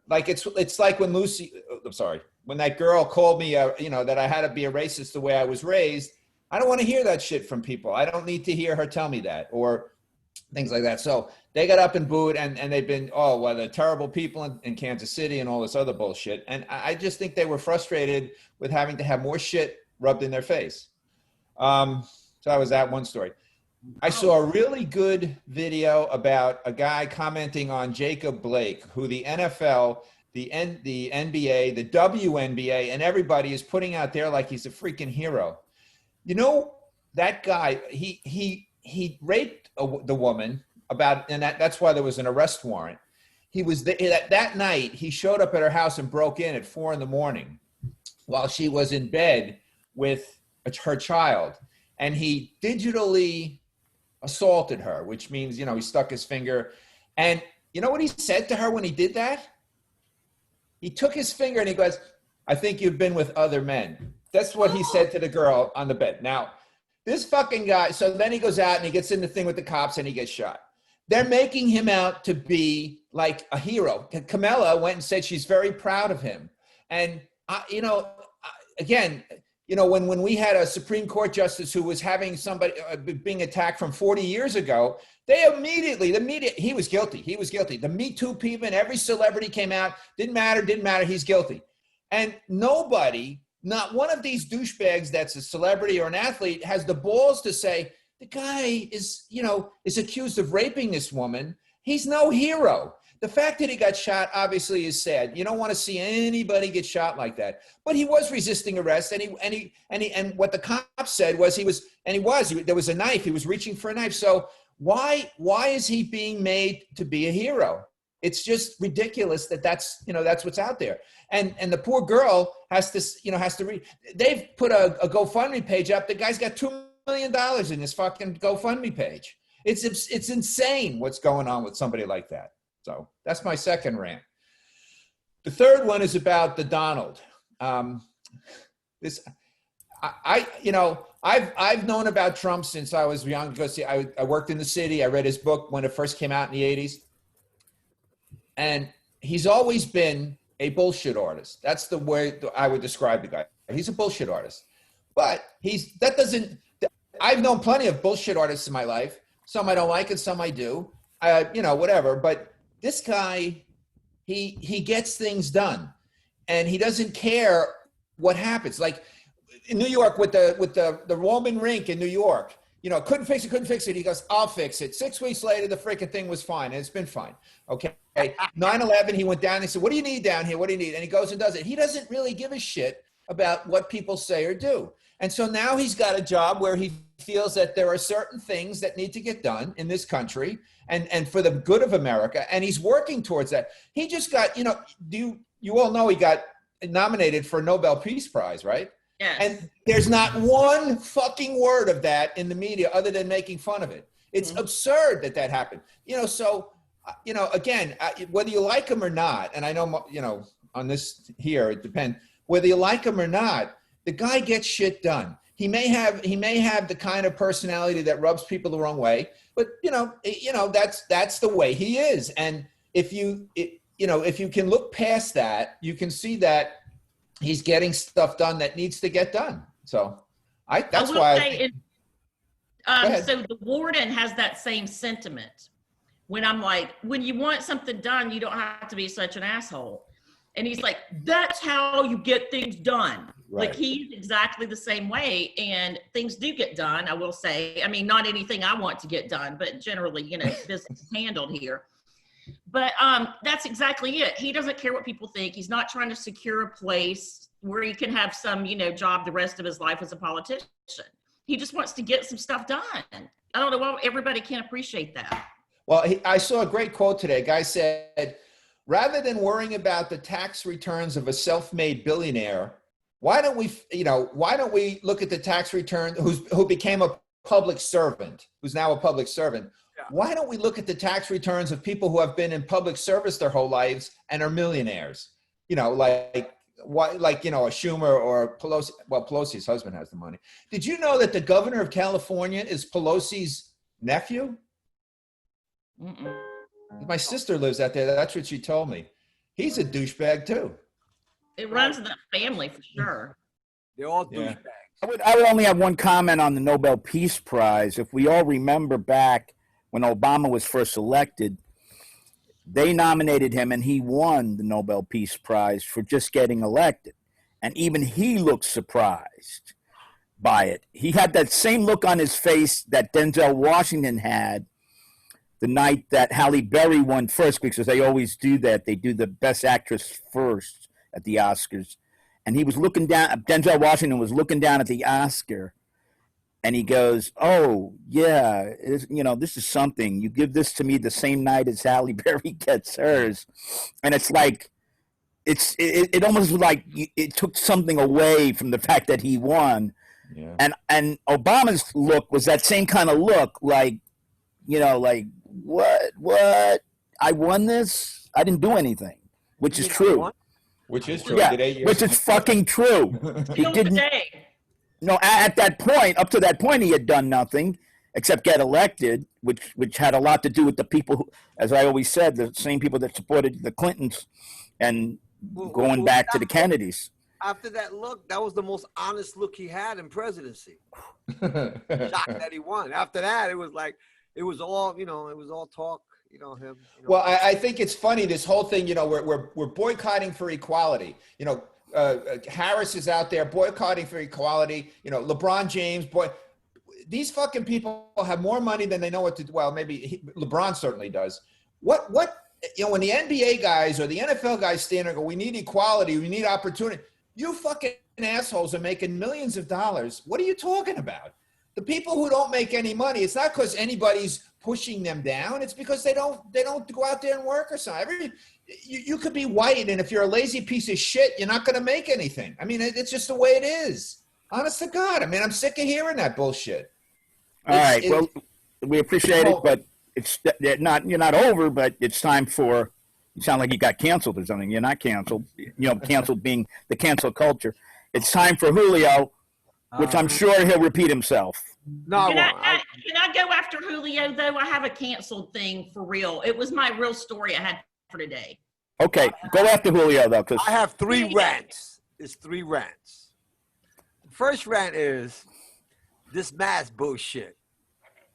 Speaker 3: like, it's like when when that girl called me, that I had to be a racist the way I was raised. I don't want to hear that shit from people. I don't need to hear her tell me that, or things like that. So they got up and booed, and they've been, they're terrible people in Kansas City and all this other bullshit. And I just think they were frustrated with having to have more shit rubbed in their face. So that was that one story. I saw a really good video about a guy commenting on Jacob Blake, who the NFL, the NBA, the WNBA, and everybody is putting out there like he's a freaking hero. You know, that guy, he raped the woman and that's why there was an arrest warrant. He was that night. He showed up at her house and broke in at 4 a.m. while she was in bed with her child, and he digitally assaulted her, which means, he stuck his finger. And you know what he said to her when he did that? He took his finger and he goes, "I think you've been with other men." That's what he said to the girl on the bed. Now, this fucking guy, so then he goes out and he gets in the thing with the cops and he gets shot. They're making him out to be like a hero. Camilla went and said she's very proud of him. And, when we had a Supreme Court justice who was having somebody being attacked from 40 years ago, the media, he was guilty. He was guilty. The Me Too people and every celebrity came out. Didn't matter. He's guilty. And nobody, not one of these douchebags that's a celebrity or an athlete, has the balls to say, the guy is accused of raping this woman. He's no hero. The fact that he got shot obviously is sad. You don't want to see anybody get shot like that. But he was resisting arrest, and what the cops said was there was a knife. He was reaching for a knife. So why is he being made to be a hero? It's just ridiculous that's what's out there. And the poor girl has to read. They've put a GoFundMe page up. The guy's got $2 million in his fucking GoFundMe page. It's insane what's going on with somebody like that. So that's my second rant. The third one is about the Donald. I've known about Trump since I was young because I worked in the city. I read his book when it first came out in the 80s. And he's always been a bullshit artist. That's the way I would describe the guy. He's a bullshit artist. But I've known plenty of bullshit artists in my life. Some I don't like and some I do. Whatever. But this guy, he gets things done, and he doesn't care what happens. Like in New York with the Roman rink in New York, couldn't fix it. He goes, "I'll fix it." 6 weeks later, the freaking thing was fine, and it's been fine. Okay. 9/11, he went down and he said, "What do you need down here? What do you need?" And he goes and does it. He doesn't really give a shit about what people say or do. And so now he's got a job where he feels that there are certain things that need to get done in this country and for the good of America. And he's working towards that. He just got, you all know he got nominated for a Nobel Peace Prize, right?
Speaker 6: Yes.
Speaker 3: And there's not one fucking word of that in the media other than making fun of it. It's absurd that happened. Again, whether you like him or not, and I know, on this here, it depends, whether you like him or not, the guy gets shit done. He may have the kind of personality that rubs people the wrong way, but that's the way he is. And if you can look past that, you can see that he's getting stuff done that needs to get done. So that's why.
Speaker 6: So the warden has that same sentiment. When I'm like, when you want something done, you don't have to be such an asshole. And he's like, that's how you get things done. Right. Like he's exactly the same way, and things do get done. I will say, I mean, not anything I want to get done, but generally, business is handled here. But that's exactly it. He doesn't care what people think. He's not trying to secure a place where he can have some, job the rest of his life as a politician. He just wants to get some stuff done. I don't know why everybody can't appreciate that.
Speaker 3: Well, I saw a great quote today. A guy said, rather than worrying about the tax returns of a self-made billionaire, why don't we, why don't we look at the tax return who became a public servant, who's now a public servant?
Speaker 2: Yeah.
Speaker 3: Why don't we look at the tax returns of people who have been in public service their whole lives and are millionaires? Like a Schumer or Pelosi. Well, Pelosi's husband has the money. Did you know that the governor of California is Pelosi's nephew?
Speaker 6: Mm-mm.
Speaker 3: My sister lives out there. That's what she told me. He's a douchebag too.
Speaker 6: It runs in that family for sure.
Speaker 2: They're all
Speaker 3: Yeah.
Speaker 2: douchebags.
Speaker 1: I would only have one comment on the Nobel Peace Prize. If we all remember back when Obama was first elected, they nominated him and he won the Nobel Peace Prize for just getting elected. And even he looked surprised by it. He had that same look on his face that Denzel Washington had the night that Halle Berry won first, because they always do that. They do the best actress first at the Oscars. And he was looking down, Denzel Washington was looking down at the Oscar, and he goes, "Oh, yeah, this is something. You give this to me the same night as Halle Berry gets hers." And it's like, it almost like it took something away from the fact that he won.
Speaker 3: Yeah.
Speaker 1: And Obama's look was that same kind of look, like, like, what? I won this? I didn't do anything, which is true.
Speaker 3: Which is true.
Speaker 1: Yeah,
Speaker 3: He did 8 years.
Speaker 1: which is fucking true. He
Speaker 6: Still
Speaker 1: didn't.
Speaker 6: today.
Speaker 1: No, at that point, up to that point, he had done nothing except get elected, which had a lot to do with the people who, as I always said, the same people that supported the Clintons and going back to the Kennedys.
Speaker 2: After that look, that was the most honest look he had in presidency. Shocked that he won. After that, it was like, it was all, it was all talk, him.
Speaker 3: Well, I think it's funny, this whole thing, we're boycotting for equality. Harris is out there boycotting for equality. LeBron James, these fucking people have more money than they know what to do. Well, maybe LeBron certainly does. When the NBA guys or the NFL guys stand there and go, "We need equality, we need opportunity," you fucking assholes are making millions of dollars. What are you talking about? The people who don't make any money, it's not because anybody's pushing them down. It's because they don't go out there and work or something. You could be white, and if you're a lazy piece of shit, you're not going to make anything. I mean, it's just the way it is. Honest to God. I mean, I'm sick of hearing that bullshit.
Speaker 1: All right. Well, we appreciate it, but you're not over, but it's time for, you sound like you got canceled or something. You're not canceled. Canceled being the cancel culture. It's time for Julio, which I'm sure he'll repeat himself.
Speaker 2: No,
Speaker 6: Can I go after Julio, though? I have a canceled thing for real. It was my real story I had for today.
Speaker 1: Okay, go after Julio, though, because
Speaker 2: I have 3 rants. It's 3 rants. The first rant is this mask bullshit.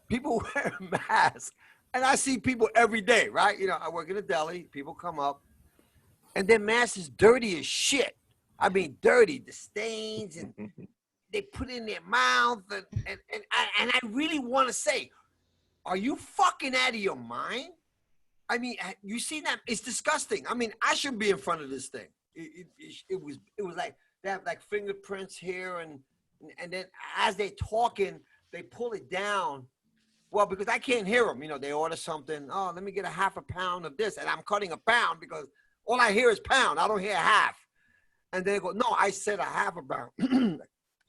Speaker 2: People wear masks, and I see people every day, right? I work in a deli. People come up, and their mask is dirty as shit. I mean, dirty, the stains, and they put it in their mouth, and I really want to say, are you fucking out of your mind? I mean, you see that? It's disgusting. I mean, I should be in front of this thing. It was like they have like fingerprints here, and then as they talking, they pull it down. Well, because I can't hear them. They order something. Oh, let me get a half a pound of this, and I'm cutting a pound because all I hear is pound. I don't hear half. And they go, no, I said a half a pound.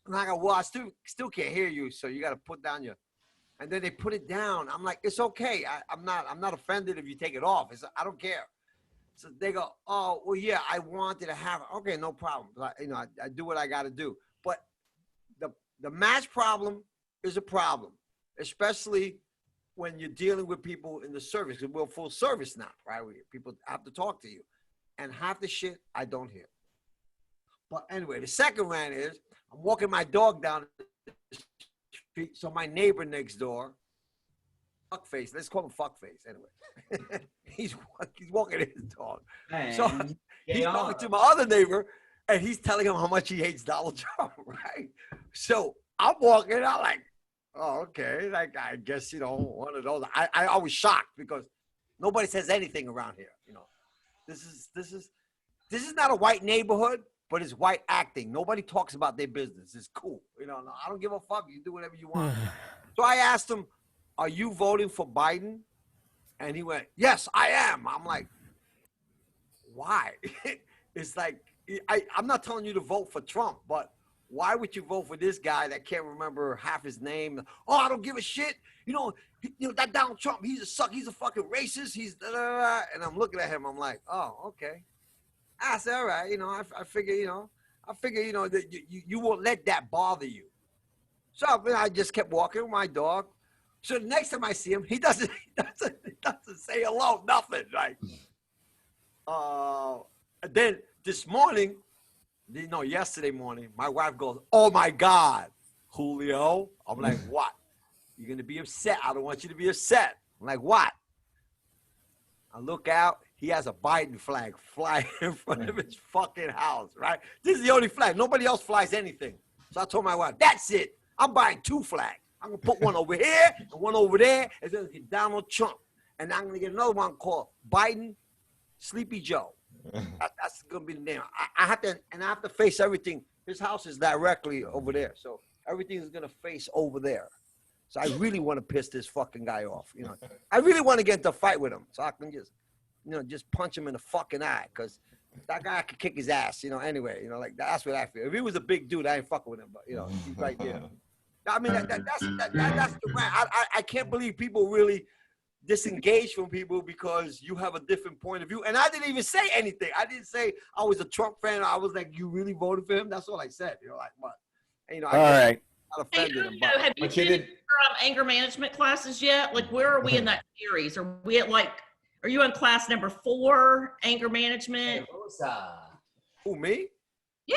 Speaker 2: And I go, well, I still can't hear you, so you got to put down your. And then they put it down. I'm like, it's okay. I'm not offended if you take it off. I don't care. So they go, oh, well, yeah, I wanted to have it. Okay, no problem. I do what I got to do. But the mask problem is a problem, especially when you're dealing with people in the service. We're full service now, right? People have to talk to you. And half the shit I don't hear. But anyway, the second rant is, I'm walking my dog down the street, so my neighbor next door, fuckface, let's call him fuckface anyway. he's walking his dog.
Speaker 4: Man,
Speaker 2: So he's talking to my other neighbor, and he's telling him how much he hates Donald Trump, right? So I'm walking, I'm like, oh, okay, like I guess, one of those. I was shocked because nobody says anything around here, This is not a white neighborhood. But it's white acting. Nobody talks about their business. It's cool. I don't give a fuck. You do whatever you want. So I asked him, are you voting for Biden? And he went, yes, I am. I'm like, why? It's like, I'm not telling you to vote for Trump, but why would you vote for this guy that can't remember half his name? Oh, I don't give a shit. You know, that Donald Trump, he's a suck. He's a fucking racist. He's da, da, da. And I'm looking at him. I'm like, oh, okay. I said, all right. You know, I figure, you know, that you won't let that bother you. So I just kept walking with my dog. So the next time I see him, he doesn't say hello, nothing. Like, and then this morning, yesterday morning, my wife goes, oh my God, Julio. I'm like, what? You're going to be upset. I don't want you to be upset. I'm like, what? I look out. He has a Biden flag flying in front of his fucking house, right? This is the only flag. Nobody else flies anything. So I told my wife, that's it. I'm buying 2 flags. I'm going to put one over here and one over there. And then get Donald Trump. And I'm going to get another one called Biden Sleepy Joe. That's going to be the name. I have to face everything. His house is directly over there. So everything is going to face over there. So I really want to piss this fucking guy off. You know, I really want to get into a fight with him so I can just punch him in the fucking eye, because that guy could kick his ass. You know, anyway, you know, like that's what I feel. If he was a big dude, I ain't fucking with him. But you know, he's right there. I mean, that's the right. I can't believe people really disengage from people because you have a different point of view. And I didn't even say anything. I didn't say I was a Trump fan. I was like, you really voted for him? That's all I said. You know, like what? And, you know,
Speaker 1: All right.
Speaker 6: Hey,
Speaker 2: offended him,
Speaker 6: have you been in your anger management classes yet? Like, where are we in that series? Are we at are you in class number 4, anger management?
Speaker 2: Who, me?
Speaker 6: Yeah.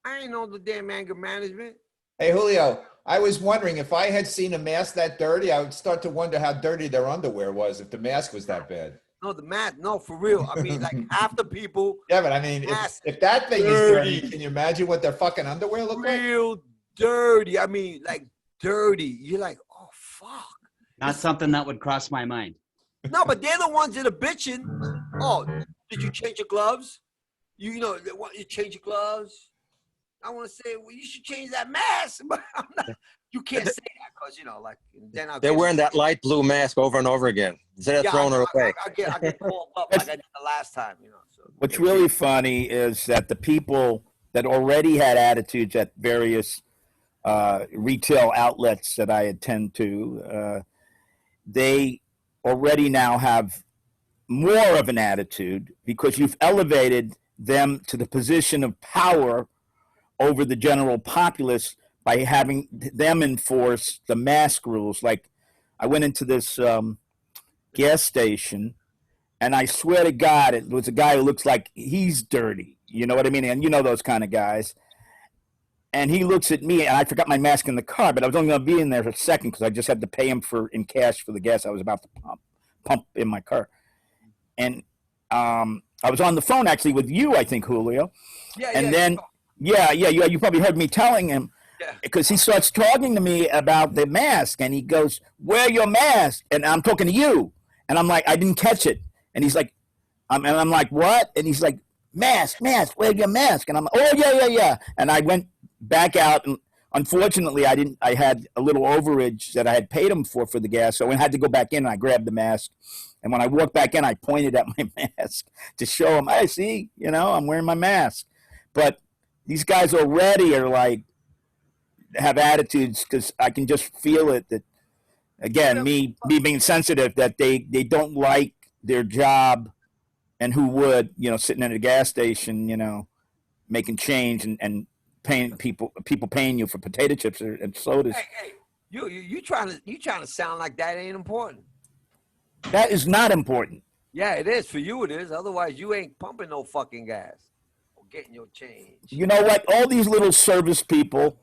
Speaker 2: I ain't know the damn anger management.
Speaker 3: Hey, Julio, I was wondering if I had seen a mask that dirty, I would start to wonder how dirty their underwear was if the mask was that bad.
Speaker 2: No, the mask. No, for real. I mean, like half the people.
Speaker 3: Yeah, but I mean, if that thing
Speaker 2: dirty.
Speaker 3: is dirty, can you imagine what their fucking underwear look like?
Speaker 2: Real dirty. I mean, like dirty. You're like, oh, fuck.
Speaker 4: Not something that would cross my mind.
Speaker 2: No, but they're the ones that are bitching. Oh, did you change your gloves? You know, you change your gloves. I want to say, well, you should change that mask, but I'm not, you can't say that because, you know, like, then
Speaker 5: They're wearing that light blue mask over and over again. Instead of throwing her away.
Speaker 2: I get called up like I did the last time, you know. So.
Speaker 1: What's really funny is that the people that already had attitudes at various retail outlets that I attend to, they already now have more of an attitude because you've elevated them to the position of power over the general populace by having them enforce the mask rules. Like, I went into this gas station, and I swear to God, it was a guy who looks like he's dirty. You know what I mean? And you know those kind of guys. And he looks at me, and I forgot my mask in the car, but I was only going to be in there for a second because I just had to pay him in cash for the gas I was about to pump in my car. And I was on the phone actually with you, I think, Julio. You probably heard me telling him, because he starts talking to me about the mask, and he goes, wear your mask. And I'm talking to you. And I'm like, I didn't catch it. And he's like, and I'm like, what? And he's like, mask, wear your mask. And I'm like, oh, yeah. And I went back out, and unfortunately, I had a little overage that I had paid him for the gas. So I had to go back in, and I grabbed the mask. And when I walked back in, I pointed at my mask to show him, hey, see, you know, I'm wearing my mask. But these guys already are like, have attitudes, because I can just feel it that, again, me being sensitive, that they don't like their job, and who would, you know, sitting at a gas station, you know, making change and paying people paying you for potato chips and sodas.
Speaker 2: Hey, you trying to sound like that ain't important.
Speaker 1: That is not important.
Speaker 2: Yeah, it is. For you it is. Otherwise, you ain't pumping no fucking gas or getting your change.
Speaker 1: You know what? All these little service people,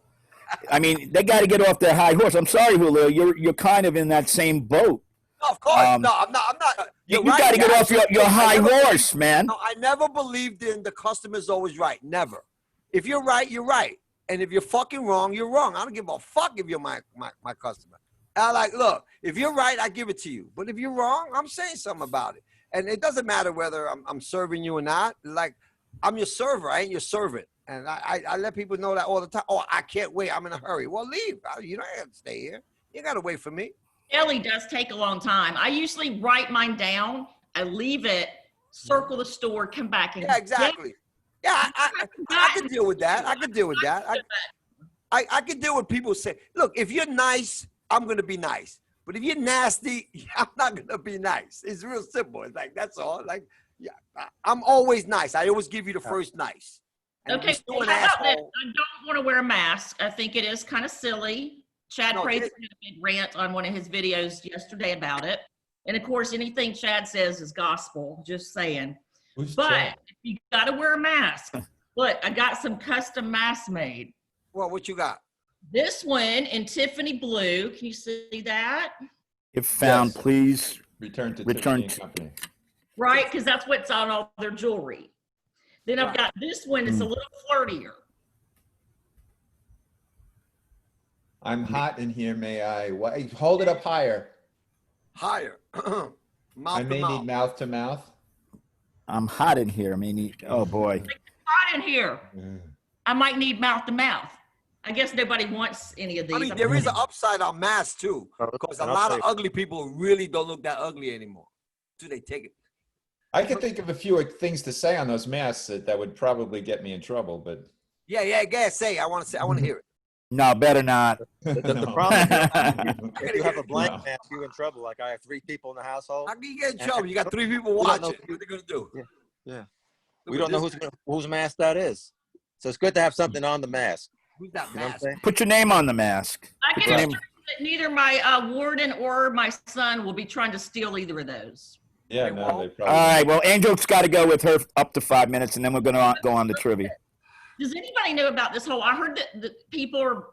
Speaker 1: I mean, they got to get off their high horse. I'm sorry, Julio. You're kind of in that same boat.
Speaker 2: No, of course. No, I'm not.
Speaker 1: You got to get off your high horse, man.
Speaker 2: No, I never believed in the customer's always right. Never. If you're right, you're right. And if you're fucking wrong, you're wrong. I don't give a fuck if you're my customer. I like, look, if you're right, I give it to you. But if you're wrong, I'm saying something about it. And it doesn't matter whether I'm serving you or not. Like, I'm your server. I ain't your servant. And I let people know that all the time. Oh, I can't wait. I'm in a hurry. Well, leave. You don't have to stay here. You got to wait for me.
Speaker 6: Ellie does take a long time. I usually write mine down. I leave it circle the store, come back and
Speaker 2: Yeah, exactly. Yeah, I can deal with that. I can deal with that. I can deal with people say, look, if you're nice, I'm gonna be nice. But if you're nasty, I'm not gonna be nice. It's real simple. It's like that's all. Like, yeah, I'm always nice. I always give you the first nice. And if
Speaker 6: Okay,
Speaker 2: you're still
Speaker 6: how
Speaker 2: an
Speaker 6: about this?
Speaker 2: asshole,
Speaker 6: I don't want to wear a mask. I think it is kind of silly. Chad
Speaker 2: No,
Speaker 6: Prather
Speaker 2: it-
Speaker 6: did a big rant on one of his videos yesterday about it. And of course, anything Chad says is gospel, just saying.
Speaker 3: Who's
Speaker 6: But
Speaker 3: Chad?
Speaker 6: you got to wear a mask. Look, I got some custom masks made.
Speaker 2: well, what you got?
Speaker 6: This one in Tiffany blue. Can you see that?
Speaker 1: If found,
Speaker 3: Yes.
Speaker 1: please.
Speaker 3: Return to
Speaker 1: Return
Speaker 3: Tiffany
Speaker 1: to-
Speaker 3: and Company.
Speaker 6: Right, because that's what's on all their jewelry. Then I've
Speaker 2: Right.
Speaker 6: got this one. It's a little flirtier.
Speaker 3: I'm hot in here. May I? Hold it up higher.
Speaker 2: Higher. Mouth
Speaker 3: I
Speaker 2: to
Speaker 3: may
Speaker 2: mouth.
Speaker 3: need mouth to mouth.
Speaker 1: I'm hot in here. I mean, oh boy.
Speaker 6: Hot in here. I might need mouth to mouth. I guess nobody wants any of these.
Speaker 2: I mean, there is an upside on masks too, because a
Speaker 5: And I'll
Speaker 2: lot
Speaker 5: tell
Speaker 2: of
Speaker 5: you-
Speaker 2: ugly people really don't look that ugly anymore. So they take it.
Speaker 3: I could think of a few things to say on those masks that would probably get me in trouble, but
Speaker 2: Yeah, guys, say. I want to hear it.
Speaker 1: No, better not.
Speaker 5: The
Speaker 3: No.
Speaker 5: problem is, if you have a blank
Speaker 3: No.
Speaker 5: mask, you're in trouble. Like I have 3 people in the household.
Speaker 2: How can you get in trouble? You got 3 people
Speaker 5: We don't know-
Speaker 2: watching. What are they gonna do?
Speaker 5: Yeah.
Speaker 2: Look
Speaker 5: We
Speaker 2: at
Speaker 5: don't know
Speaker 2: this guy.
Speaker 5: whose mask that is. So it's good to have something on the mask.
Speaker 2: Who's that
Speaker 5: You know what I'm
Speaker 2: mask?
Speaker 5: saying?
Speaker 1: Put your name on the mask.
Speaker 6: I
Speaker 1: Put
Speaker 6: can
Speaker 1: your
Speaker 6: assure
Speaker 1: name-
Speaker 6: you that neither my warden or my son will be trying to steal either of those.
Speaker 3: yeah,
Speaker 2: They
Speaker 3: no,
Speaker 2: won't.
Speaker 3: they
Speaker 1: All
Speaker 3: probably.
Speaker 1: right. Well, Angel's got to go with her up to 5 minutes, and then we're going to go on to trivia.
Speaker 6: Does anybody know about this whole? I heard that people are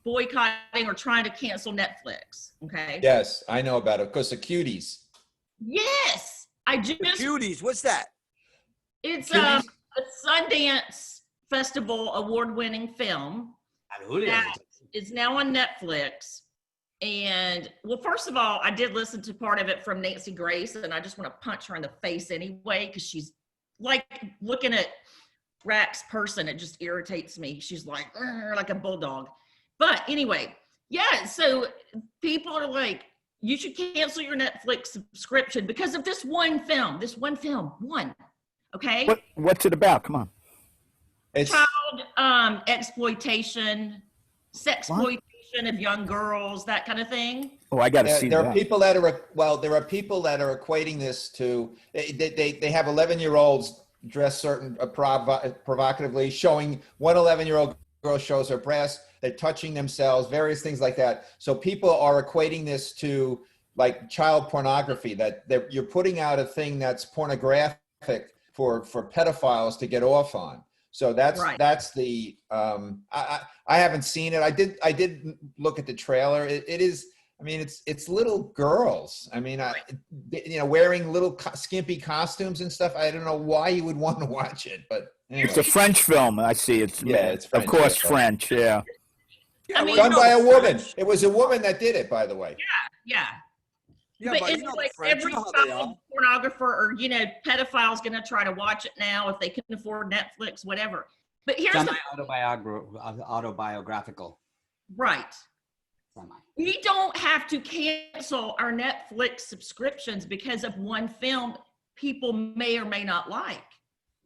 Speaker 6: boycotting or trying to cancel Netflix. Okay.
Speaker 3: Yes, I know about it because the cuties.
Speaker 6: Yes, I
Speaker 2: The
Speaker 6: just.
Speaker 2: cuties. What's that?
Speaker 6: It's
Speaker 3: Cuties?
Speaker 6: a Sundance Festival award-winning film that is now on Netflix. And well, first of all, I did listen to part of it from Nancy Grace, and I just want to punch her in the face anyway because she's like looking at Rack's person. It just irritates me. She's like a bulldog. But anyway, yeah. So people are like, you should cancel your Netflix subscription because of this one film. This one film, one. Okay.
Speaker 1: What's it about? Come on.
Speaker 3: It's
Speaker 6: Child exploitation, sexploitation of young girls, that kind of thing.
Speaker 1: Oh, I got to see
Speaker 3: there are
Speaker 1: that.
Speaker 3: people that are there are people that are equating this to they have 11-year-olds dressed certain provocatively, showing one 11-year-old girl shows her breast, they're touching themselves, various things like that. So people are equating this to like child pornography, that you're putting out a thing that's pornographic for pedophiles to get off on. So that's
Speaker 6: Right.
Speaker 3: that's the I haven't seen it. I did look at the trailer. It is. I mean, it's little girls. I mean, wearing little skimpy costumes and stuff. I don't know why you would want to watch it, but anyway.
Speaker 1: It's a French film. I see. It's
Speaker 3: It's French,
Speaker 1: of course
Speaker 3: yeah.
Speaker 1: French. Yeah.
Speaker 2: Yeah,
Speaker 6: I mean,
Speaker 2: well,
Speaker 3: Done
Speaker 2: you know
Speaker 3: by a
Speaker 2: the
Speaker 3: woman.
Speaker 2: French.
Speaker 3: It was a woman that did it, by the way.
Speaker 6: Yeah.
Speaker 2: Yeah,
Speaker 6: but
Speaker 2: but
Speaker 6: it's
Speaker 2: you know the
Speaker 6: like
Speaker 2: French.
Speaker 6: every
Speaker 2: You know how they are.
Speaker 6: child pornographer or pedophile is going to try to watch it now if they can afford Netflix, whatever. But here's the
Speaker 4: Semi-autobiographical.
Speaker 6: right.
Speaker 4: Semi.
Speaker 6: We don't have to cancel our Netflix subscriptions because of one film people may or may not like.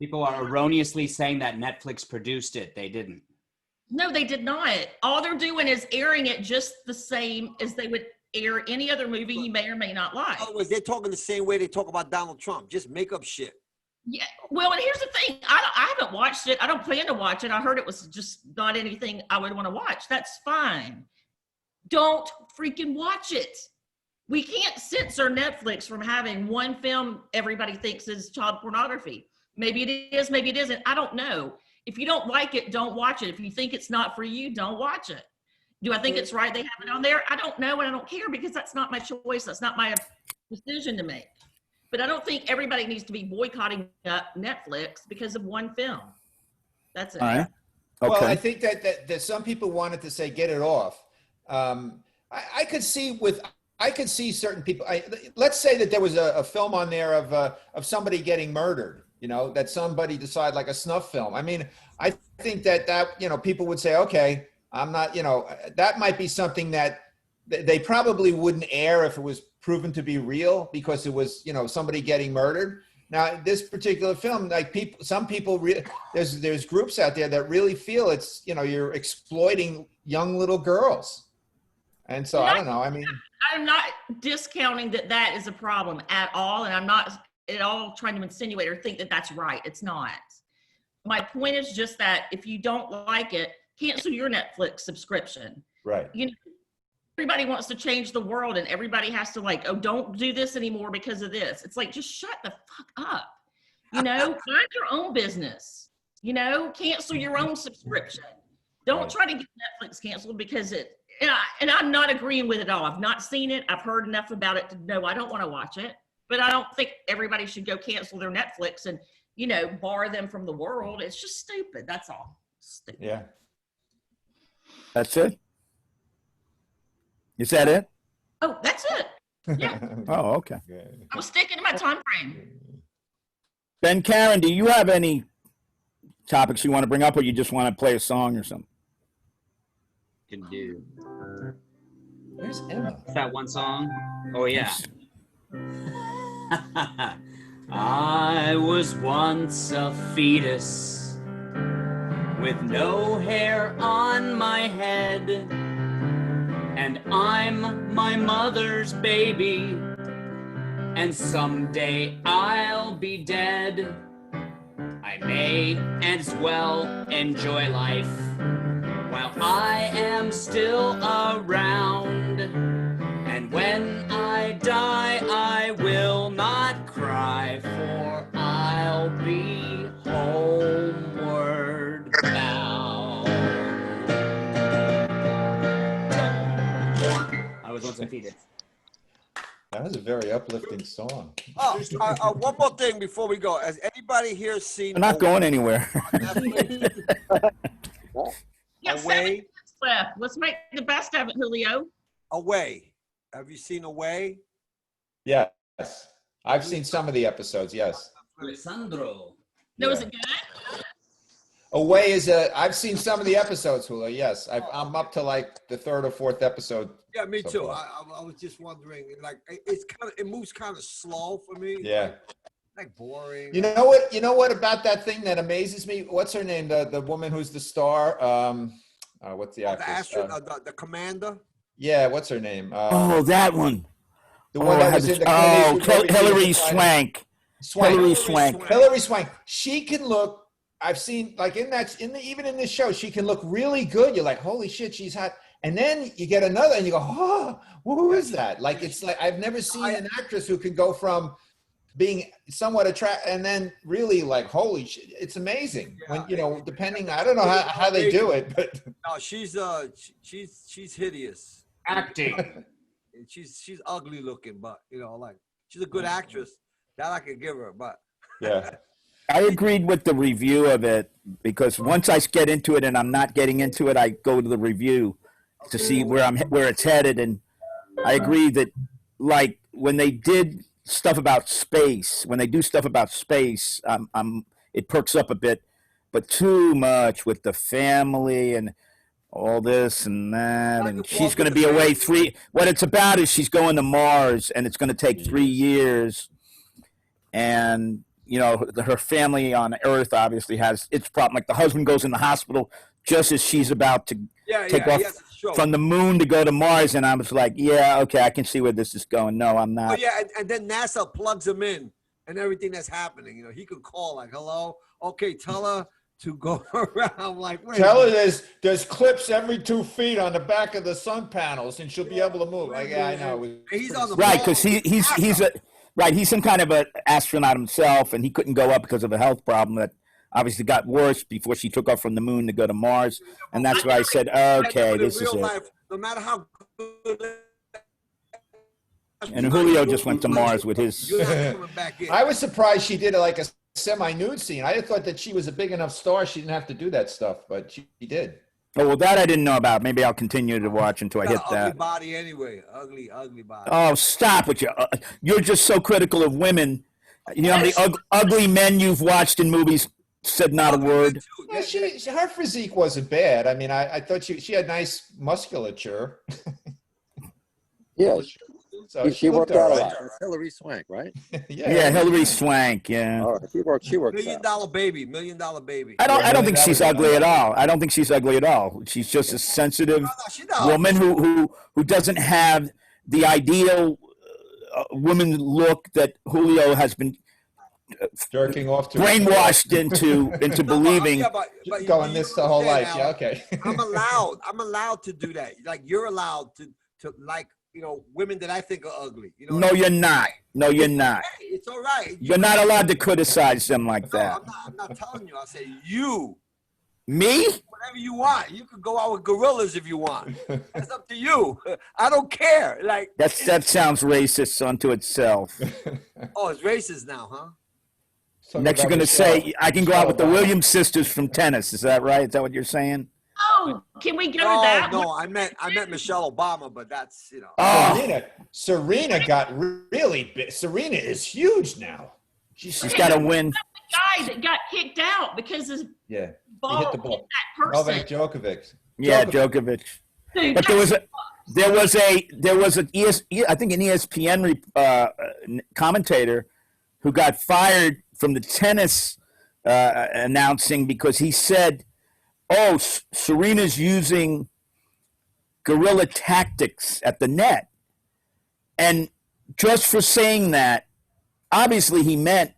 Speaker 4: People are erroneously saying that Netflix produced it. They didn't.
Speaker 6: No, they did not. All they're doing is airing it just the same as they would air any other movie you may or may not like.
Speaker 2: In other words, they're talking the same way they talk about Donald Trump. Just make up shit.
Speaker 6: Yeah. Well, and here's the thing. I haven't watched it. I don't plan to watch it. I heard it was just not anything I would want to watch. That's fine. Don't freaking watch it. We can't censor Netflix from having one film everybody thinks is child pornography. Maybe it is, maybe it isn't. I don't know. If you don't like it, don't watch it. If you think it's not for you, don't watch it. Do I think it's right they have it on there? I don't know, and I don't care because that's not my choice. That's not my decision to make. But I don't think everybody needs to be boycotting Netflix because of one film. That's it.
Speaker 1: All right.
Speaker 3: Well, I
Speaker 1: Okay.
Speaker 3: think that some people wanted to say get it off. I could see certain people. Let's say that there was a film on there of somebody getting murdered. That somebody decided, like a snuff film. I mean, I think that people would say, okay, I'm not. That might be something that they probably wouldn't air if it was proven to be real because it was somebody getting murdered. Now, this particular film, like some people, there's groups out there that really feel it's, you know, you're exploiting young little girls. And so I don't know. I mean,
Speaker 6: I'm not discounting that is a problem at all, and I'm not at all trying to insinuate or think that that's right. It's not. My point is just that if you don't like it, cancel your Netflix subscription.
Speaker 3: right.
Speaker 6: You know, everybody wants to change the world, and everybody has to like, oh, don't do this anymore because of this. It's like, just shut the fuck up. You know, mind your own business. You know, cancel your own subscription. Don't
Speaker 3: Right.
Speaker 6: try to get Netflix canceled because and I'm not agreeing with it all. I've not seen it. I've heard enough about it to know I don't want to watch it. But I don't think everybody should go cancel their Netflix and, you know, bar them from the world. It's just stupid. That's all. Stupid.
Speaker 3: Yeah.
Speaker 1: That's it. Is that it?
Speaker 6: Oh, that's it. Yeah.
Speaker 1: Oh, okay.
Speaker 6: I was sticking to my time frame.
Speaker 1: Ben, Karen, do you have any topics you want to bring up, or you just want to play a song or something?
Speaker 4: Can do.
Speaker 3: Where's Emma?
Speaker 4: Is that one song? Oh yeah. I was once a fetus with no hair on my head, and I'm my mother's baby, and someday I'll be dead. I may as well enjoy life while I am still around. And when I die, I will not cry, for I'll be homeward bound. I was once a fetus.
Speaker 3: That was a very uplifting song.
Speaker 2: Oh, one more thing before we go. Has anybody here seen?
Speaker 1: We're not going anywhere.
Speaker 6: Yeah, 7
Speaker 2: Away?
Speaker 6: minutes left. Let's make the best of it, Julio.
Speaker 2: Away. Have you seen Away?
Speaker 3: Yes. I've seen some of the episodes. Yes.
Speaker 4: Alessandro.
Speaker 6: No, is
Speaker 3: Yeah.
Speaker 6: it good?
Speaker 3: Away I've seen some of the episodes, Hula. Yes. I'm up to like the third or fourth episode.
Speaker 2: Yeah, me
Speaker 3: So
Speaker 2: too.
Speaker 3: far.
Speaker 2: I was just wondering, like, it moves kind of slow for me.
Speaker 3: Yeah.
Speaker 2: Like boring.
Speaker 3: You know what about that thing that amazes me? What's her name? The woman who's the star. What's the
Speaker 2: The
Speaker 3: actress?
Speaker 2: astronaut, the commander.
Speaker 3: Yeah, what's her name?
Speaker 1: Oh, that one.
Speaker 3: The one that was in the
Speaker 1: Hilary Swank. Hilary Swank.
Speaker 3: Hilary Swank. She can look. I've seen like even in this show, she can look really good. You're like, holy shit, she's hot. And then you get another, and you go, oh, who is that? Like it's like I've never seen an actress who can go from being somewhat attractive and then really like, holy shit, it's amazing.
Speaker 2: Yeah.
Speaker 3: When depending, I don't know how they do it, but
Speaker 2: No, she's hideous.
Speaker 4: Acting.
Speaker 2: And she's ugly looking, but like she's a good actress. That I could give her, but
Speaker 3: yeah.
Speaker 1: I agreed with the review of it because once I get into it and I'm not getting into it, I go to the review to see where it's headed. And I agree that like when they did stuff about space, it perks up a bit, but too much with the family and all this and that, and she's going to be away what it's about is she's going to Mars, and it's going to take 3 years, and her family on Earth obviously has its problem. Like the husband goes in the hospital just as she's about to take off from the moon to go to Mars, and I was like, yeah, okay, I can see where this is going. No, I'm not.
Speaker 2: Oh yeah, and then NASA plugs him in and everything that's happening. He could call like, hello, okay, tell her to go around. Like, wait,
Speaker 3: Tell her there's clips every 2 feet on the back of the sun panels, and she'll be able to move. Like, yeah, I know.
Speaker 2: He's on the
Speaker 1: right, because he's some kind of an astronaut himself, and he couldn't go up because of a health problem that obviously got worse before she took off from the moon to go to Mars, and that's why I said, okay, this is it.
Speaker 2: No matter how good.
Speaker 1: And Julio just went to Mars with his.
Speaker 2: You're not coming back in.
Speaker 3: I was surprised she did like a semi-nude scene. I thought that she was a big enough star she didn't have to do that stuff, but she did.
Speaker 1: Oh, well, that I didn't know about. Maybe I'll continue to watch until I hit
Speaker 2: Ugly
Speaker 1: that.
Speaker 2: body anyway. Ugly body.
Speaker 1: Oh, stop with you. You're just so critical of women. You know how many ugly men you've watched in movies said not a word?
Speaker 3: Yeah, her physique wasn't bad. I mean, I thought she had nice musculature.
Speaker 1: Yeah.
Speaker 3: So
Speaker 5: She
Speaker 3: looked
Speaker 5: worked out a
Speaker 3: all
Speaker 5: lot.
Speaker 3: right.
Speaker 5: It's Hillary Swank, right?
Speaker 1: Yeah, Hillary Swank. Yeah.
Speaker 5: All right. She worked
Speaker 2: Million
Speaker 5: out.
Speaker 2: dollar baby, $1 million baby.
Speaker 1: I don't
Speaker 3: Really?
Speaker 1: think
Speaker 3: That
Speaker 1: she's
Speaker 3: was-
Speaker 1: ugly at all. I don't think she's ugly at all. She's just a sensitive
Speaker 2: No, she don't.
Speaker 1: woman who doesn't have the ideal woman look that Julio has been
Speaker 3: Jerking off to
Speaker 1: brainwashed into
Speaker 2: No,
Speaker 1: believing.
Speaker 2: yeah, but
Speaker 3: going
Speaker 2: you
Speaker 3: this the whole life.
Speaker 2: understand,
Speaker 3: Yeah,
Speaker 2: Al.
Speaker 3: okay.
Speaker 2: I'm allowed to do that. Like you're allowed to like, women that I think are ugly. You know
Speaker 1: No,
Speaker 2: what I mean?
Speaker 1: you're not. No, you're not.
Speaker 2: Hey, it's all right.
Speaker 1: You're not allowed to criticize them like
Speaker 2: No,
Speaker 1: that.
Speaker 2: I'm not telling you. I say you.
Speaker 1: Me?
Speaker 2: Whatever you want. You could go out with gorillas if you want. It's up to you. I don't care. Like
Speaker 1: That sounds racist unto itself.
Speaker 2: oh, it's racist now, huh?
Speaker 1: Next, you're going to say I can go out with the Williams sisters from tennis. Is that right? Is that what you're saying?
Speaker 6: Oh, can we go to that?
Speaker 2: No, I meant Michelle Obama, but that's
Speaker 1: Oh,
Speaker 3: Serena got really big. Serena is huge now.
Speaker 1: she's got to win.
Speaker 6: Guy that got kicked out because his
Speaker 3: Yeah.
Speaker 6: ball
Speaker 3: He hit
Speaker 6: hit
Speaker 3: the ball.
Speaker 6: that person.
Speaker 3: Novak Djokovic.
Speaker 1: Yeah, Djokovic.
Speaker 6: Dude,
Speaker 1: But there was an I think an ESPN commentator who got fired from the tennis announcing because he said, "Oh, Serena's using guerrilla tactics at the net," and just for saying that, obviously he meant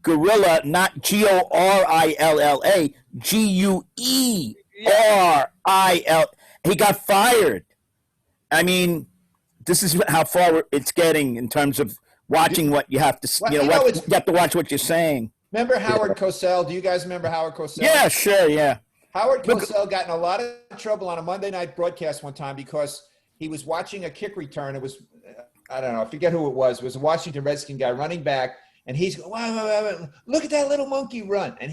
Speaker 1: guerrilla, not GORILLA, GUERIL. He got fired. I mean, this is how far it's getting in terms of watching what you have to,
Speaker 3: Well,
Speaker 1: you have to watch what you're saying.
Speaker 3: Remember Howard Cosell? Do you guys remember Howard Cosell?
Speaker 1: Yeah, sure, yeah.
Speaker 3: Howard Cosell got in a lot of trouble on a Monday night broadcast one time because he was watching a kick return. It was, I don't know, I forget who it was. It was a Washington Redskin guy running back, and he's going, wow, look at that little monkey run. And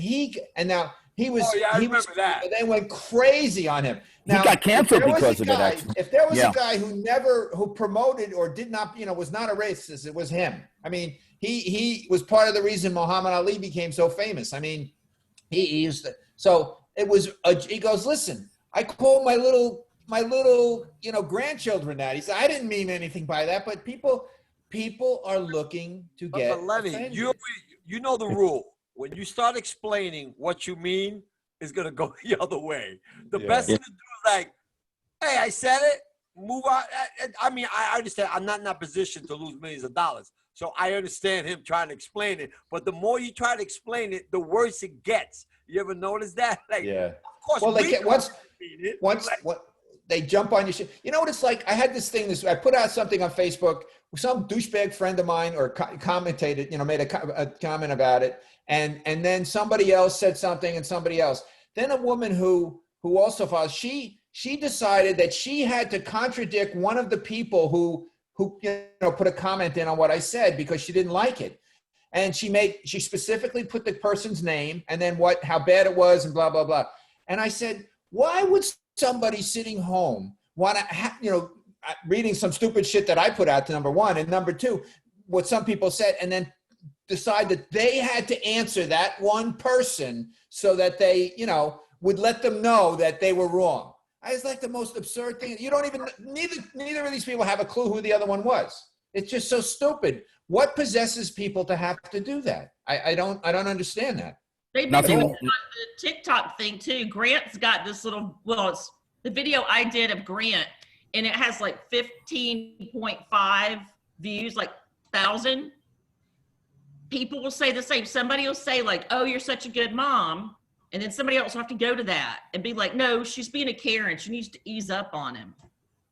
Speaker 3: now he was,
Speaker 2: Oh, yeah, I remember that.
Speaker 3: They went crazy on him. Now,
Speaker 1: He got canceled
Speaker 3: if there was
Speaker 1: because
Speaker 3: a
Speaker 1: of it,
Speaker 3: guy-
Speaker 1: actually.
Speaker 3: If there was
Speaker 1: Yeah.
Speaker 3: a guy who promoted or did not, was not a racist, it was him. I mean, he was part of the reason Muhammad Ali became so famous. I mean, he used to, so it was, he goes, listen, I call my little, grandchildren that. He said, I didn't mean anything by that, but people are looking to get
Speaker 2: But Lenny,
Speaker 3: offended.
Speaker 2: you know the rule. When you start explaining what you mean, it's gonna go the other way. The best thing to do is like, hey, I said it. Move on. I mean, I understand. I'm not in that position to lose millions of dollars, so I understand him trying to explain it. But the more you try to explain it, the worse it gets. You ever notice that? Like,
Speaker 3: Yeah.
Speaker 2: of course,
Speaker 3: Well,
Speaker 2: we
Speaker 3: once
Speaker 2: like,
Speaker 3: they jump on your shit. You know what it's like? I had this thing. I put out something on Facebook. Some douchebag friend of mine commented, made a comment about it, and then somebody else said something, and somebody else. Then a woman who also follows. She decided that she had to contradict one of the people who put a comment in on what I said because she didn't like it. And she specifically put the person's name and then how bad it was and blah, blah, blah. And I said, why would somebody sitting home want to, reading some stupid shit that I put out to number one, and number two, what some people said, and then decide that they had to answer that one person so that they, would let them know that they were wrong. I was like the most absurd thing. You don't even, neither of these people have a clue who the other one was. It's just so stupid. What possesses people to have to do that? I don't understand that.
Speaker 6: They've been
Speaker 1: Nothing-
Speaker 6: doing the TikTok thing too. Grant's got this little, it's the video I did of Grant, and it has like 15.5 views, like 1,000. People will say the same. Somebody will say like, oh, you're such a good mom. And then somebody else will have to go to that and be like, no, she's being a Karen. She needs to ease up on him.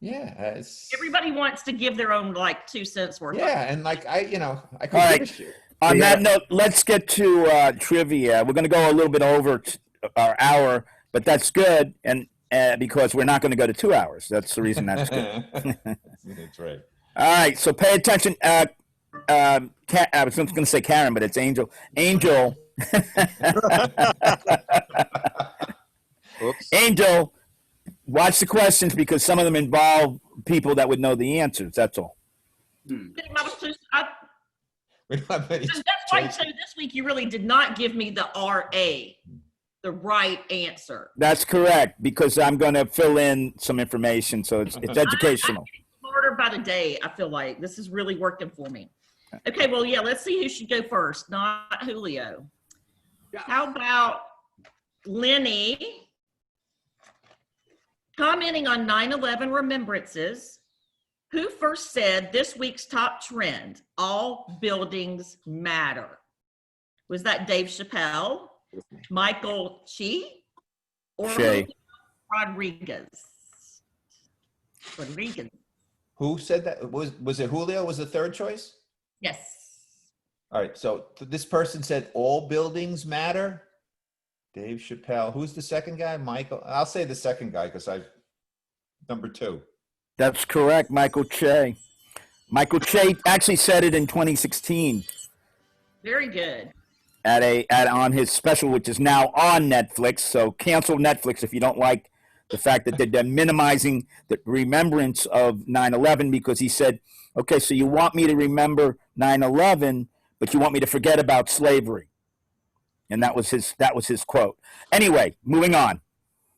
Speaker 3: Yeah.
Speaker 6: Everybody wants to give their own like 2 cents worth.
Speaker 3: Yeah. And like, I could
Speaker 1: All
Speaker 3: give
Speaker 1: right.
Speaker 3: a shit.
Speaker 1: On that note, let's get to trivia. We're going to go a little bit over our hour, but that's good, and because we're not going to go to 2 hours. That's the reason that's good.
Speaker 3: That's right.
Speaker 1: All right, so pay attention. I was going to say Karen, but it's Angel. Angel.
Speaker 5: Oops.
Speaker 1: Angel, watch the questions because some of them involve people that would know the answers. That's all.
Speaker 3: We don't have any
Speaker 6: That's why, so this week you really did not give me the RA, the right answer.
Speaker 1: That's correct, because I'm going to fill in some information, so it's educational.
Speaker 6: Smarter about a day, I feel like. This is really working for me. Okay, well, yeah, let's see who should go first, not Julio. How about Lenny commenting on 9/11 remembrances? Who first said this week's top trend, all buildings matter? Was that Dave Chappelle, Michael Chi, or
Speaker 1: Shay.
Speaker 6: Rodriguez? Rodriguez.
Speaker 3: Who said that? Was it Julio was the third choice?
Speaker 6: Yes.
Speaker 3: All right, so this person said all buildings matter. Dave Chappelle. Who's the second guy? Michael. I'll say the second guy because number 2.
Speaker 1: That's correct, Michael Che. Michael Che actually said it in 2016
Speaker 6: Very good.
Speaker 1: on his special, which is now on Netflix. So cancel Netflix if you don't like the fact that they're minimizing the remembrance of 9/11, because he said, okay, so you want me to remember 9/11, but you want me to forget about slavery. And that was his quote. Anyway, moving on.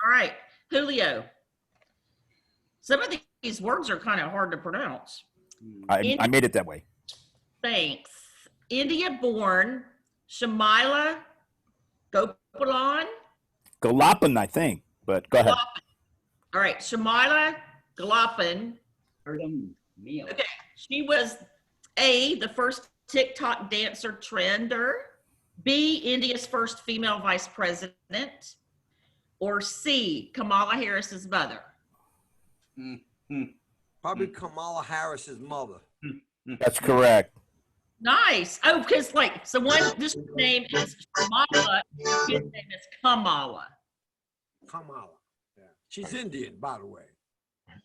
Speaker 6: All right, Julio. Some of these words are kind of hard to pronounce.
Speaker 1: I made it that way.
Speaker 6: Thanks. India-born Shamila Gopalan.
Speaker 1: Galapan, I think, but go ahead.
Speaker 6: All right, Shamila Galapan.
Speaker 4: Meal.
Speaker 6: Okay, she was A, the first TikTok dancer trender, B, India's first female vice president, or C, Kamala Harris's mother.
Speaker 2: Probably Kamala Harris's mother.
Speaker 1: That's correct.
Speaker 6: Nice. Oh, because this name is Kamala, his name is Kamala.
Speaker 2: Kamala. Yeah. She's Indian, by the way.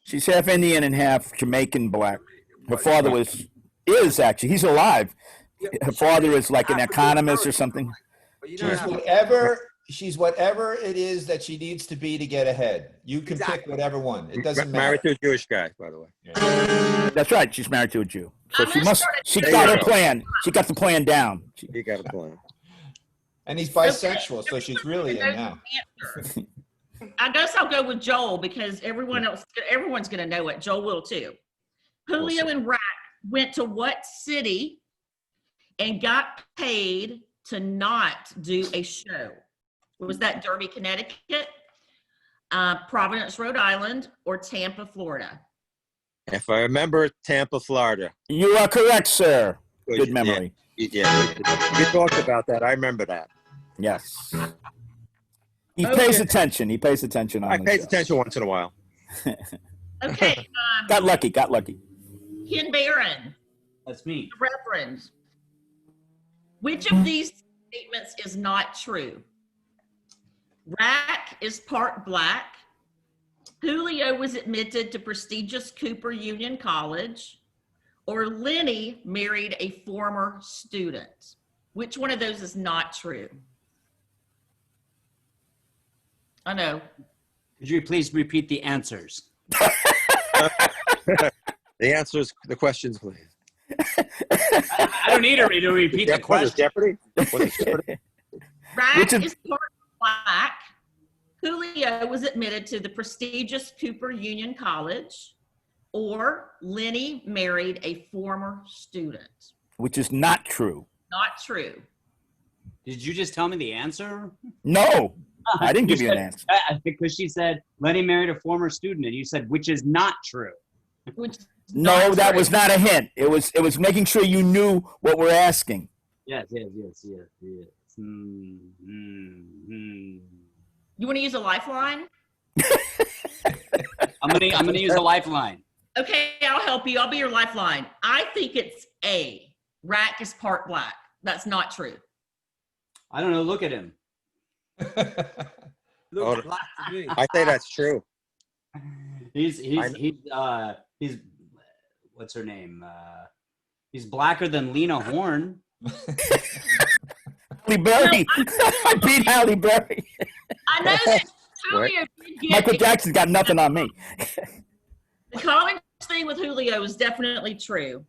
Speaker 1: She's half Indian and half Jamaican black. Her father is actually, he's alive. Her father is like an economist or something.
Speaker 2: But you know,
Speaker 3: She's whatever it is that she needs to be to get ahead. You can pick whatever one. It doesn't matter.
Speaker 5: Married to a Jewish guy, by the way.
Speaker 1: That's right. She's married to a Jew. So
Speaker 6: I'm gonna start
Speaker 1: she
Speaker 6: a-
Speaker 1: got her plan. She got the plan down.
Speaker 5: You got a plan.
Speaker 3: And he's bisexual, so she's really in now.
Speaker 6: Answer. I guess I'll go with Joel because everyone's going to know it. Joel will too. Julio and Rack went to what city and got paid to not do a show? Was that Derby, Connecticut, Providence, Rhode Island, or Tampa, Florida?
Speaker 5: If I remember, Tampa, Florida.
Speaker 1: You are correct, sir. Good memory.
Speaker 5: Yeah, you talked about that. I remember that.
Speaker 1: Yes. He pays attention. He pays attention.
Speaker 5: I pay attention once in a while.
Speaker 6: Okay.
Speaker 1: Got lucky.
Speaker 6: Ken Barron,
Speaker 4: That's me.
Speaker 6: the Reverend. Which of these statements is not true? Rack is part black. Julio was admitted to prestigious Cooper Union College. Or Lenny married a former student. Which one of those is not true? I know.
Speaker 4: Could you please repeat the answers?
Speaker 5: The answers, the questions, please.
Speaker 4: I don't need her to repeat the
Speaker 5: What is
Speaker 4: question.
Speaker 5: Jeopardy? What is Jeopardy?
Speaker 6: Rack is part black. Julio was admitted to the prestigious Cooper Union College. Or Lenny married a former student.
Speaker 1: Which is not true.
Speaker 6: Not true.
Speaker 4: Did you just tell me the answer?
Speaker 1: No, I didn't give you an answer.
Speaker 4: Because she said Lenny married a former student, and you said which is not true.
Speaker 6: Which
Speaker 1: No, that was not a hint. It was making sure you knew what we're asking.
Speaker 4: Yes.
Speaker 6: You want to use a lifeline?
Speaker 4: I'm gonna use a lifeline.
Speaker 6: Okay, I'll help you. I'll be your lifeline. I think it's A. Rack is part black. That's not true.
Speaker 4: I don't know. Look at him.
Speaker 2: looks black to me.
Speaker 5: I say that's true.
Speaker 4: He's what's her name? He's blacker than Lena Horne.
Speaker 1: Halle Berry. I beat Halle Berry.
Speaker 6: I know that Julio did get
Speaker 1: Michael Jackson's got nothing on me.
Speaker 6: the college thing with Julio is definitely true.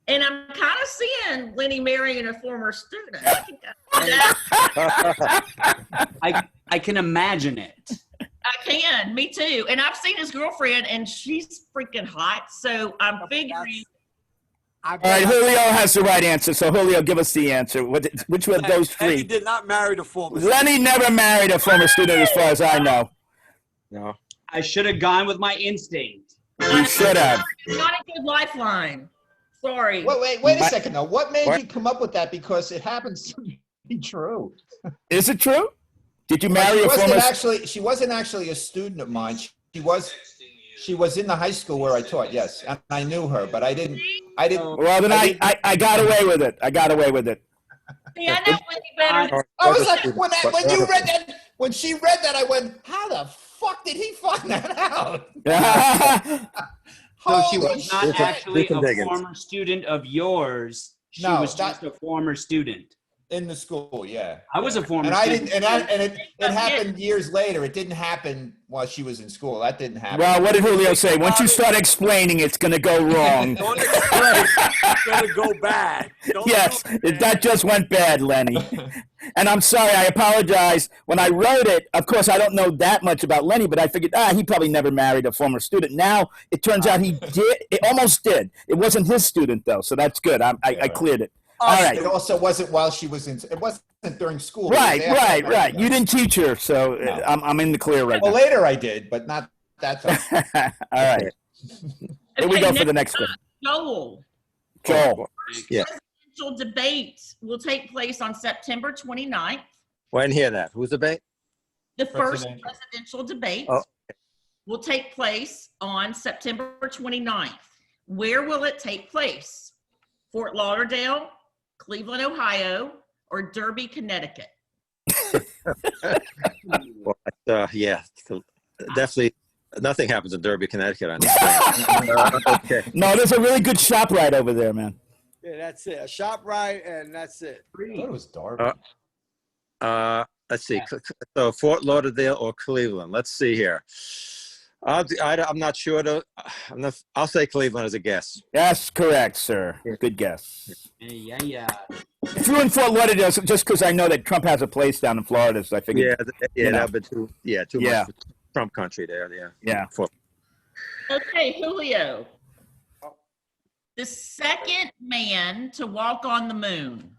Speaker 6: And I'm kind of seeing Lenny marrying a former student.
Speaker 4: I can imagine it.
Speaker 6: I can. Me too. And I've seen his girlfriend, and she's freaking hot. So I'm figuring.
Speaker 1: All right, Julio has the right answer. So Julio, give us the answer. Which of those
Speaker 2: Lenny
Speaker 1: three?
Speaker 2: did not marry the former.
Speaker 1: Lenny never married a former student, as far as I know.
Speaker 5: No.
Speaker 4: I should have gone with my instinct.
Speaker 1: You should have.
Speaker 6: Not a good lifeline. Sorry.
Speaker 3: Wait a second though. What made you come up with that? Because it happens to be true.
Speaker 1: Is it true? Did you marry a former?
Speaker 3: She wasn't actually a student of mine. She was in the high school where I taught. Yes, and I knew her, but I didn't.
Speaker 1: Well, then I got away with it. I got away with it.
Speaker 6: See, I know Wendy better.
Speaker 3: I was like, when you read that, when she read that, I went, how the fuck did he find that out?
Speaker 4: So she was
Speaker 3: Holy
Speaker 4: not
Speaker 3: shit.
Speaker 4: actually a former student of yours. She was just a former student.
Speaker 3: In the school, yeah.
Speaker 4: I was a former
Speaker 3: and I
Speaker 4: student.
Speaker 3: didn't, and it happened years later. It didn't happen while she was in school. That didn't happen.
Speaker 1: Well, what did Julio say? Once you start explaining, it's going to go wrong.
Speaker 2: Don't explain. It's gonna go bad.
Speaker 1: Yes, that just went bad, Lenny. And I'm sorry, I apologize. When I wrote it, of course, I don't know that much about Lenny, but I figured, he probably never married a former student. Now, it turns out he did. It almost did. It wasn't his student, though, so that's good. I cleared it. All right.
Speaker 3: It also wasn't while she was in. It wasn't during school.
Speaker 1: Right. You didn't teach her, so no. I'm in the clear right now.
Speaker 3: Well, later I did, but not that time.
Speaker 1: All right. Here we go for the next one.
Speaker 6: Joel.
Speaker 5: Yeah.
Speaker 6: Presidential debate will take place on September 29th.
Speaker 5: Well, I didn't hear that. Who's the debate?
Speaker 6: The first presidential debate will take place on September 29th. Where will it take place? Fort Lauderdale, Cleveland, Ohio, or Derby, Connecticut?
Speaker 5: Yeah, definitely. Nothing happens in Derby, Connecticut. I understand. Okay.
Speaker 1: No, there's a really good shop right over there, man.
Speaker 2: Yeah, that's it. A shop right, and that's it.
Speaker 3: I thought it was Derby.
Speaker 5: Let's see. So Fort Lauderdale or Cleveland. Let's see here. I'm not sure. I'll say Cleveland as a guess.
Speaker 1: That's correct, sir. Good guess.
Speaker 4: Yeah.
Speaker 1: Threw in Fort Lauderdale just because I know that Trump has a place down in Florida, so I figured.
Speaker 5: Yeah, that would be too much for Trump country there.
Speaker 1: Yeah.
Speaker 6: Okay, Julio. The second man to walk on the moon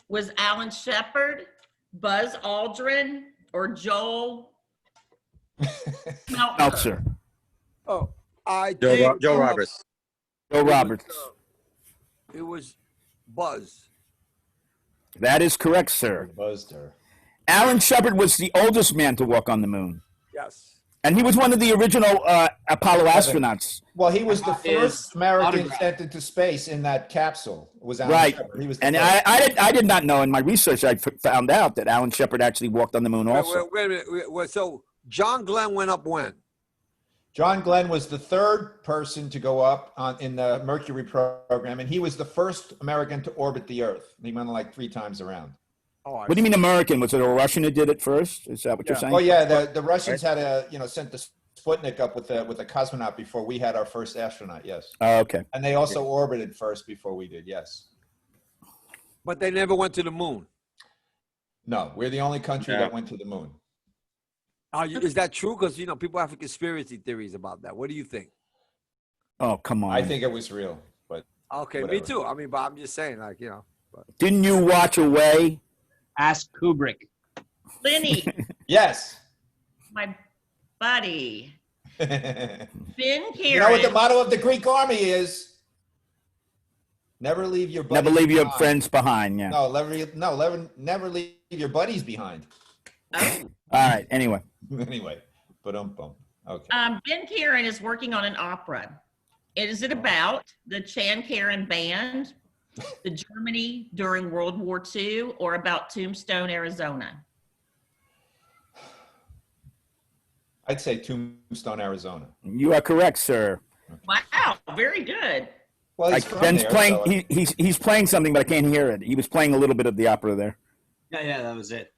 Speaker 6: was Alan Shepard, Buzz Aldrin, or Joel
Speaker 1: Meltzer.
Speaker 2: Oh, I
Speaker 5: Joe
Speaker 2: think
Speaker 5: Roberts.
Speaker 1: Joe Roberts.
Speaker 2: It was Buzz.
Speaker 1: That is correct, sir.
Speaker 3: Buzzed her.
Speaker 1: Alan Shepard was the oldest man to walk on the moon.
Speaker 2: Yes.
Speaker 1: And he was one of the original Apollo astronauts.
Speaker 3: Well, he was the first American sent into space in that capsule. It was Alan
Speaker 1: Right.
Speaker 3: Shepard. He was
Speaker 1: And I did not know in my research, I found out that Alan Shepard actually walked on the moon also.
Speaker 2: Wait a minute. So John Glenn went up when?
Speaker 3: John Glenn was the third person to go up in the Mercury program, and he was the first American to orbit the Earth. He went like 3 times around.
Speaker 2: Oh,
Speaker 1: What do you mean American? Was it a Russian who did it first? Is that what you're saying?
Speaker 3: Oh yeah, the Russians had sent the Sputnik up with a cosmonaut before we had our first astronaut. Yes.
Speaker 1: Oh, okay.
Speaker 3: And they also orbited first before we did. Yes.
Speaker 2: But they never went to the moon.
Speaker 3: No, we're the only country that went to the moon.
Speaker 2: Is that true? Because people have conspiracy theories about that. What do you think?
Speaker 1: Oh, come on.
Speaker 3: I think it was real, but
Speaker 2: Okay,
Speaker 3: whatever.
Speaker 2: me too. I mean, but I'm just saying, But.
Speaker 1: Didn't you watch Away?
Speaker 4: Ask Kubrick.
Speaker 6: Lenny,
Speaker 3: Yes.
Speaker 6: my buddy. Ben Karen.
Speaker 3: You know what the motto of the Greek army is? Never leave your buddies
Speaker 1: Never leave your
Speaker 3: behind.
Speaker 1: friends behind. Yeah.
Speaker 3: Never leave your buddies behind.
Speaker 6: Oh.
Speaker 1: All right. Anyway.
Speaker 3: Anyway, okay.
Speaker 6: Ben Karen is working on an opera. Is it about the Chan Karen band, the Germany during World War II, or about Tombstone, Arizona?
Speaker 3: I'd say Tombstone, Arizona.
Speaker 1: You are correct, sir.
Speaker 6: Wow, very good.
Speaker 3: Well, he's from
Speaker 1: Ben's
Speaker 3: there,
Speaker 1: playing.
Speaker 3: so
Speaker 1: He's playing something, but I can't hear it. He was playing a little bit of the opera there.
Speaker 4: Yeah, that was it.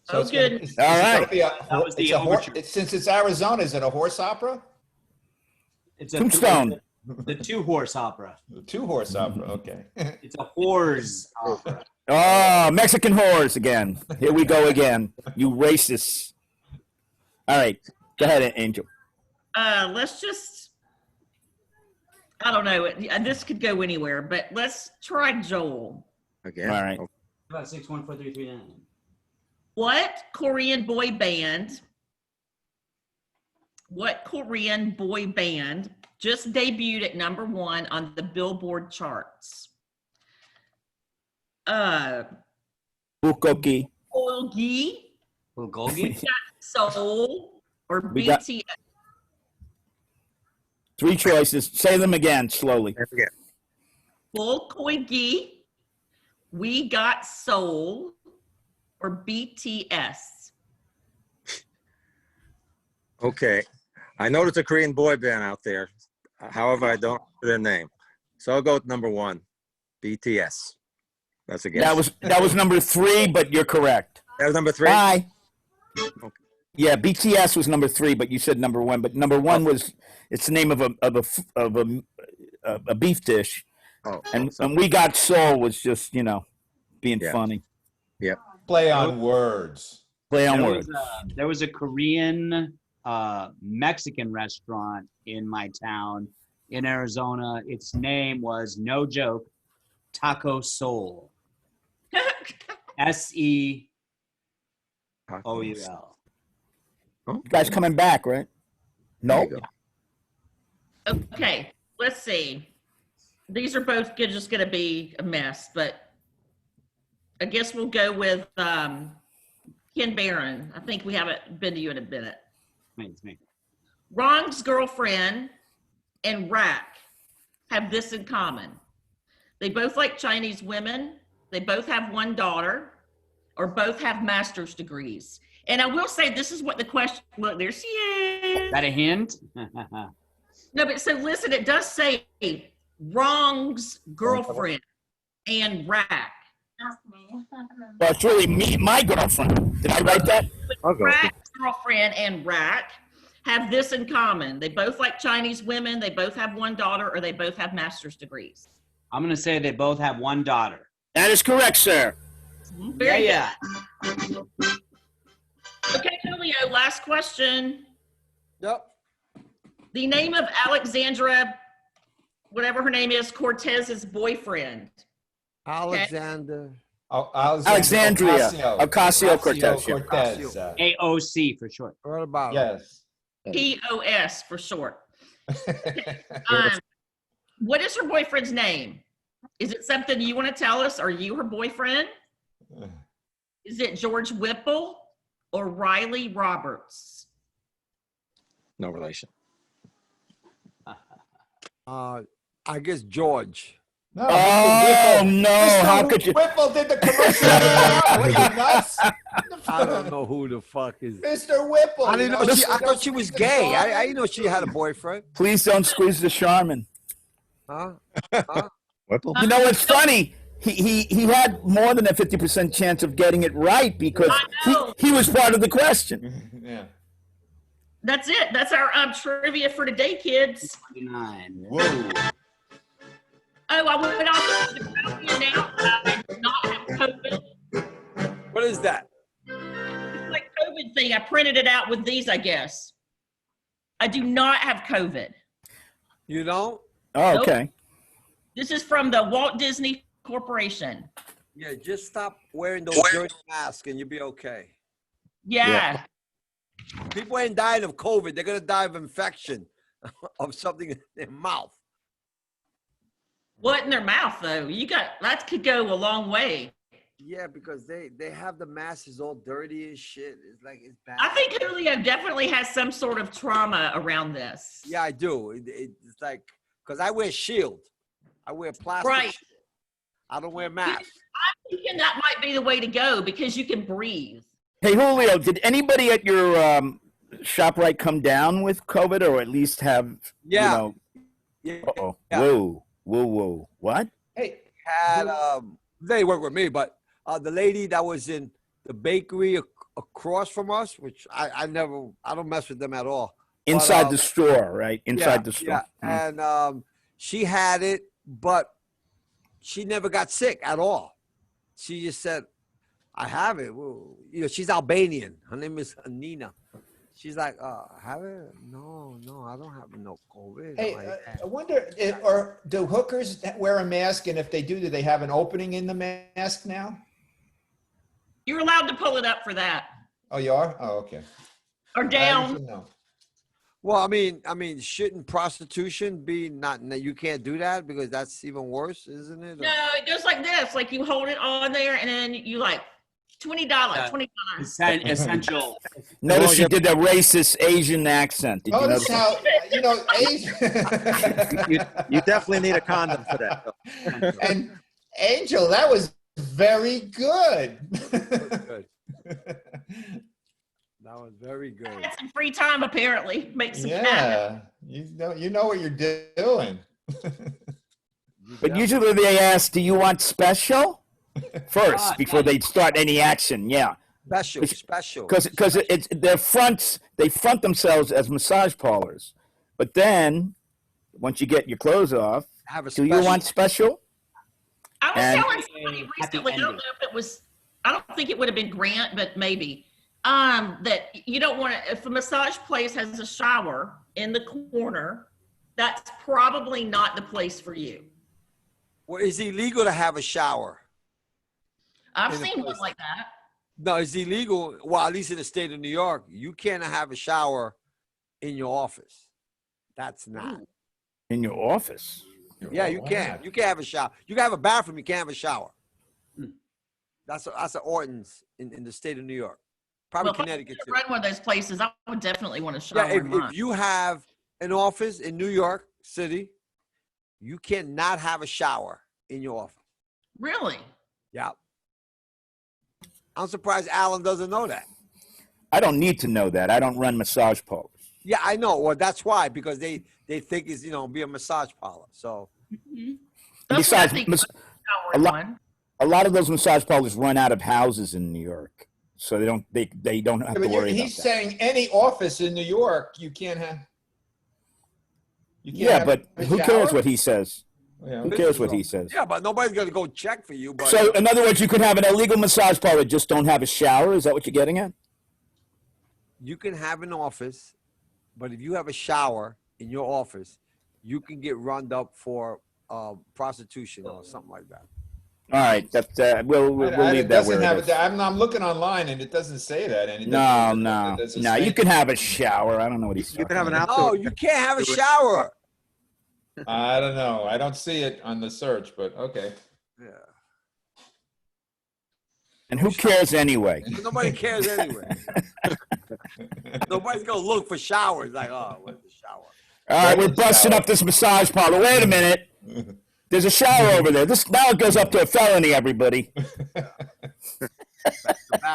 Speaker 3: So it's
Speaker 6: good.
Speaker 1: All right.
Speaker 4: That was the overture.
Speaker 3: Since it's Arizona, is it a horse opera?
Speaker 4: It's a
Speaker 1: Tombstone.
Speaker 4: The 2-horse opera.
Speaker 3: 2-horse opera. Okay.
Speaker 4: It's a horse opera.
Speaker 1: Oh, Mexican whores again. Here we go again. You racists. All right. Go ahead, Angel.
Speaker 6: Let's just, I don't know. This could go anywhere, but let's try Joel.
Speaker 5: Again.
Speaker 1: All right.
Speaker 4: About 61439.
Speaker 6: What Korean boy band just debuted at #1 on the Billboard charts?
Speaker 1: Bukoki.
Speaker 6: Olgi,
Speaker 4: Bulgogi?
Speaker 6: Soul, or
Speaker 1: We got-
Speaker 6: BTS?
Speaker 1: 3 choices. Say them again slowly.
Speaker 5: Again.
Speaker 6: Bulgogi, We Got Soul, or BTS?
Speaker 5: Okay. I know there's a Korean boy band out there. However, I don't know their name. So I'll go with number 1, BTS. That's a guess.
Speaker 1: That was number 3, but you're correct.
Speaker 5: That was number 3?
Speaker 1: Bye.
Speaker 5: Okay.
Speaker 1: Yeah, BTS was number 3, but you said number 1. But number 1 was, it's the name of a beef dish,
Speaker 5: Oh,
Speaker 1: and We Got Soul was just being
Speaker 5: Yeah.
Speaker 1: funny.
Speaker 3: Play on words.
Speaker 1: Play on
Speaker 4: There
Speaker 1: words.
Speaker 4: there was a Korean Mexican restaurant in my town in Arizona. Its name was, no joke, Taco Soul. SEOUL.
Speaker 1: You guys coming back, right?
Speaker 5: There
Speaker 1: No.
Speaker 5: you go.
Speaker 6: Okay, let's see. These are both just going to be a mess, but I guess we'll go with Ken Barron. I think we haven't been to you in a minute.
Speaker 4: It's me.
Speaker 6: Ron's girlfriend and Rack have this in common. They both like Chinese women. They both have 1 daughter, or both have master's degrees. And I will say, this is what the question, look, there she is.
Speaker 4: Is that a hint?
Speaker 6: No, but so listen, it does say Wrong's girlfriend and Rack.
Speaker 1: Well, it's really my girlfriend. Did I write that?
Speaker 5: I'll go.
Speaker 6: Rack's girlfriend and Rack have this in common. They both like Chinese women. They both have 1 daughter, or they both have master's degrees.
Speaker 4: I'm going to say they both have 1 daughter.
Speaker 1: That is correct, sir.
Speaker 6: Very
Speaker 4: Yeah.
Speaker 6: good. Okay, Julio, last question.
Speaker 2: Yep.
Speaker 6: The name of Alexandra, whatever her name is, Cortez's boyfriend.
Speaker 2: Alexander.
Speaker 3: Oh,
Speaker 1: Alexandria Ocasio-Cortez. yeah.
Speaker 3: Cortez.
Speaker 4: AOC for short.
Speaker 2: What about
Speaker 3: Yes.
Speaker 6: POS for short. Um, what is her boyfriend's name? Is it something you want to tell us? Are you her boyfriend? Is it George Whipple or Riley Roberts?
Speaker 5: No relation.
Speaker 2: I guess George.
Speaker 3: No,
Speaker 1: Oh
Speaker 3: Mr. Whipple.
Speaker 1: no!
Speaker 3: Mr.
Speaker 1: How could you?
Speaker 3: Whipple did the commercial. What are you nuts?
Speaker 2: I don't know who the fuck is.
Speaker 3: Mr. Whipple.
Speaker 2: I didn't know.
Speaker 3: you
Speaker 2: I thought she was gay. I didn't know she had a boyfriend.
Speaker 1: Please don't squeeze the Charmin.
Speaker 2: Huh?
Speaker 5: Whipple?
Speaker 1: You know what's funny? He had more than a 50% chance of getting it right because
Speaker 6: I know.
Speaker 1: he was part of the question.
Speaker 3: Yeah.
Speaker 6: That's it. That's our trivia for today, kids.
Speaker 4: 29. Whoa.
Speaker 6: Oh, I went off the proudly announced that I did not have COVID.
Speaker 2: What is that?
Speaker 6: It's like COVID thing. I printed it out with these, I guess. I do not have COVID.
Speaker 2: You don't?
Speaker 1: Oh, okay.
Speaker 6: This is from the Walt Disney Corporation.
Speaker 2: Yeah, just stop wearing those dirty masks and you'll be okay.
Speaker 6: Yeah.
Speaker 2: People ain't dying of COVID. They're going to die of infection of something in their mouth.
Speaker 6: What in their mouth, though? That could go a long way.
Speaker 2: Yeah, because they have the masks all dirty and shit. It's like, it's bad.
Speaker 6: I think Julio definitely has some sort of trauma around this.
Speaker 2: Yeah, I do. It's like, because I wear shield. I wear plastic.
Speaker 6: Right.
Speaker 2: Shield. I don't wear masks.
Speaker 6: I'm thinking that might be the way to go because you can breathe.
Speaker 1: Hey Julio, did anybody at your ShopRite come down with COVID, or at least have?
Speaker 2: Yeah.
Speaker 1: You know,
Speaker 2: Yeah.
Speaker 1: uh-oh.
Speaker 2: Yeah.
Speaker 1: Whoa! What?
Speaker 3: Hey,
Speaker 2: Had they work with me, but the lady that was in the bakery across from us, which I don't mess with them at all.
Speaker 1: Inside
Speaker 2: But,
Speaker 1: the store, right? Inside the store.
Speaker 2: Yeah. And she had it, but she never got sick at all. she just said, I have it. Well, you know, she's Albanian. Her name is Nina. She's like, have it? No, I don't have no COVID.
Speaker 3: Hey,
Speaker 2: I'm like,
Speaker 3: I wonder, or do hookers wear a mask? And if they do they have an opening in the mask now?
Speaker 6: You're allowed to pull it up for that
Speaker 3: Oh, you are? Oh, okay.
Speaker 6: or
Speaker 3: I
Speaker 6: down.
Speaker 3: didn't know.
Speaker 2: well, I mean, shouldn't prostitution be not? You can't do that because that's even worse, isn't it?
Speaker 6: No, it goes like this. Like you hold it on there and then you like $20, $20.
Speaker 4: Essential.
Speaker 1: Notice she did that racist Asian accent. Did you
Speaker 3: Notice
Speaker 1: notice?
Speaker 3: how, you know,
Speaker 5: You definitely need a condom for that.
Speaker 3: and Angel, that was very good.
Speaker 2: Good. That was very good.
Speaker 6: Had some free time apparently. Make some cash.
Speaker 3: Yeah, you know what you're doing.
Speaker 1: But usually they ask, "Do you want special?" First, before they start any action. Yeah,
Speaker 2: Special.
Speaker 1: because it's their fronts. They front themselves as massage parlors, but then once you get your clothes off,
Speaker 2: Have a
Speaker 1: do you want special?
Speaker 6: I was
Speaker 1: And-
Speaker 6: telling somebody recently, I don't know if it was, I don't think it would have been Grant, but maybe, that you don't want to, if a massage place has a shower in the corner, that's probably not the place for you.
Speaker 2: Well, is it illegal to have a shower?
Speaker 6: I've
Speaker 2: In the
Speaker 6: seen one
Speaker 2: place.
Speaker 6: like that.
Speaker 2: No, it's illegal. Well, at least in the state of New York, you can't have a shower in your office. That's not.
Speaker 1: In your office?
Speaker 2: Yeah, you
Speaker 3: Why
Speaker 2: can.
Speaker 3: not?
Speaker 2: You can have a shower. You can have a bathroom. You can't have a shower. That's an ordinance in the state of New York. Probably
Speaker 6: Well, if I
Speaker 2: Connecticut
Speaker 6: could
Speaker 2: too.
Speaker 6: run one of those places, I would definitely want to shower
Speaker 2: Yeah,
Speaker 6: in mine.
Speaker 2: if you have an office in New York City, you cannot have a shower in your office.
Speaker 6: Really?
Speaker 2: Yeah. I'm surprised Alan doesn't know that.
Speaker 1: I don't need to know that. I don't run massage parlors.
Speaker 2: Yeah, I know. Well, that's why, because they think it's, be a massage parlor. So
Speaker 6: That's what I
Speaker 1: Besides,
Speaker 6: think
Speaker 1: mas-
Speaker 6: shower
Speaker 1: a
Speaker 6: in
Speaker 1: lot-
Speaker 6: one.
Speaker 1: a lot of those massage parlors run out of houses in New York, so they don't have to
Speaker 3: But
Speaker 1: worry about
Speaker 3: he's
Speaker 1: that.
Speaker 3: saying any office in New York, you can't have. You can't
Speaker 1: Yeah,
Speaker 3: have
Speaker 1: but
Speaker 3: a
Speaker 1: who cares
Speaker 3: shower?
Speaker 1: what he says?
Speaker 3: Yeah.
Speaker 1: Who cares what he says?
Speaker 2: yeah, but nobody's gonna go check for you. But
Speaker 1: So, in other words, you could have an illegal massage parlor, just don't have a shower. Is that what you're getting at?
Speaker 2: you can have an office, but if you have a shower in your office, you can get run up for prostitution or something like that.
Speaker 1: All right, that's we'll
Speaker 3: It
Speaker 1: leave that
Speaker 3: doesn't
Speaker 1: where
Speaker 3: have
Speaker 1: it is.
Speaker 3: I'm looking online and it doesn't say that. And it
Speaker 1: No,
Speaker 3: doesn't-
Speaker 1: no,
Speaker 3: it doesn't
Speaker 1: no.
Speaker 3: say-
Speaker 1: You can have a shower. I don't know what he's talking
Speaker 5: You can have an
Speaker 1: about.
Speaker 2: No, you can't have a shower.
Speaker 3: I don't know. I don't see it on the search, but okay.
Speaker 2: Yeah.
Speaker 1: And who cares anyway?
Speaker 2: But nobody cares anyway. Nobody's gonna look for showers. Like, oh, where's the shower?
Speaker 1: All right, we're busting up this massage parlor. Wait a minute. There's a shower over there. This now it goes up to a felony, everybody.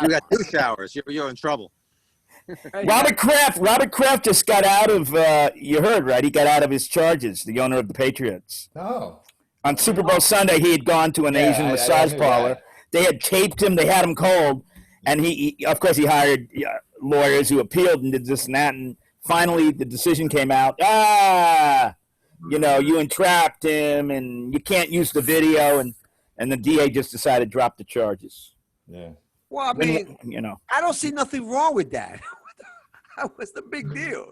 Speaker 5: You got 2 showers. You're in trouble.
Speaker 1: Robert Kraft just got out of, you heard, right? He got out of his charges, the owner of the Patriots.
Speaker 3: No.
Speaker 1: On Super Bowl Sunday, he had gone to an
Speaker 3: Yeah,
Speaker 1: Asian
Speaker 3: I
Speaker 1: massage
Speaker 3: knew
Speaker 1: parlor.
Speaker 3: that.
Speaker 1: They had taped him. They had him cold. And he of course, he hired lawyers who appealed and did this and that. And finally, the decision came out. You entrapped him and you can't use the video. And the DA just decided to drop the charges.
Speaker 3: Yeah.
Speaker 2: Well, I mean, I don't see nothing wrong with that. What's the big deal?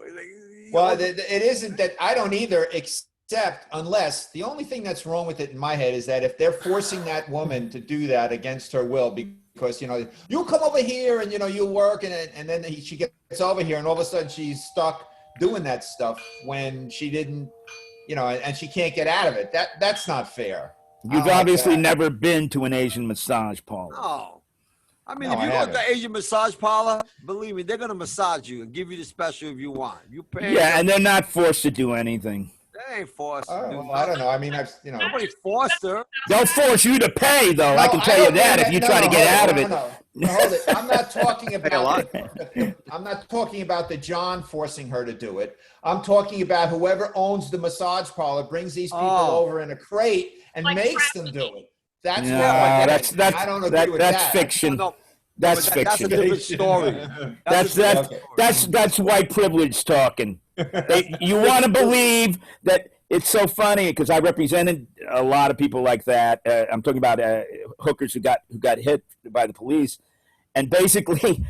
Speaker 3: Well, it isn't that I don't either, except unless the only thing that's wrong with it in my head is that if they're forcing that woman to do that against her will, because, you come over here and, you work and then she gets over here and all of a sudden she's stuck doing that stuff when she didn't, and she can't get out of it. That's not fair.
Speaker 1: You've obviously never been to an Asian massage parlor.
Speaker 2: No. I mean,
Speaker 3: No,
Speaker 2: if you
Speaker 3: I
Speaker 2: go to
Speaker 3: haven't.
Speaker 2: the Asian massage parlor, believe me, they're gonna massage you and give you the special if you want. You pay.
Speaker 1: Yeah, and they're not forced to do anything.
Speaker 2: They ain't forced. to do
Speaker 3: Well, I don't know. I mean,
Speaker 2: Nobody forced her.
Speaker 1: They'll force you to pay, though. I
Speaker 3: No,
Speaker 1: can tell
Speaker 3: don't
Speaker 1: you that
Speaker 3: mean
Speaker 1: if you
Speaker 3: no,
Speaker 1: try to
Speaker 3: no,
Speaker 1: get
Speaker 3: hold
Speaker 1: out
Speaker 3: it,
Speaker 1: of it.
Speaker 3: No, hold it. I'm not talking
Speaker 5: Pay a lot.
Speaker 3: about. I'm not talking about the John forcing her to do it. I'm talking about whoever owns the massage parlor brings these people
Speaker 2: Oh.
Speaker 3: over in a crate and
Speaker 6: Like
Speaker 3: makes them do it. That's
Speaker 1: No,
Speaker 3: what I
Speaker 1: that's
Speaker 3: I don't agree with
Speaker 1: that's
Speaker 3: that.
Speaker 1: fiction.
Speaker 2: No,
Speaker 1: That's
Speaker 2: but that's a
Speaker 1: fiction.
Speaker 2: different story.
Speaker 1: That's white privilege talking. You want to believe that it's so funny because I represented a lot of people like that. I'm talking about hookers who got hit by the police, and basically,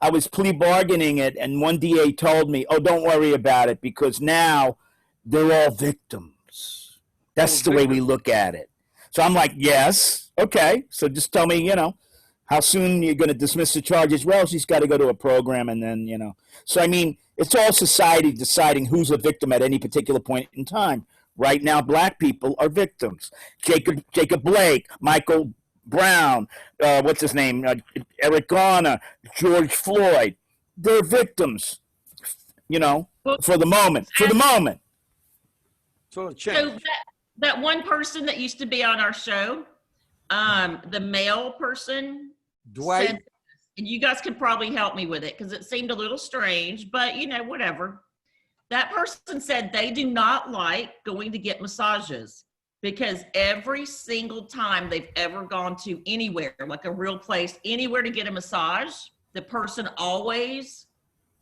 Speaker 1: I was plea bargaining it, and one DA told me, "Oh, don't worry about it because now they're all victims. That's the way we look at it." So I'm like, "Yes, okay. So just tell me, how soon you're going to dismiss the charges?" Well, she's got to go to a program, and then So I mean, it's all society deciding who's a victim at any particular point in time. Right now, black people are victims. Jacob Blake, Michael Brown, what's his name? Eric Garner, George Floyd. They're victims, for the moment. For the moment.
Speaker 2: So
Speaker 6: that one person that used to be on our show, the male person,
Speaker 2: Dwight.
Speaker 6: said, and you guys could probably help me with it because it seemed a little strange, but whatever. That person said they do not like going to get massages because every single time they've ever gone to anywhere, like a real place, anywhere to get a massage, the person always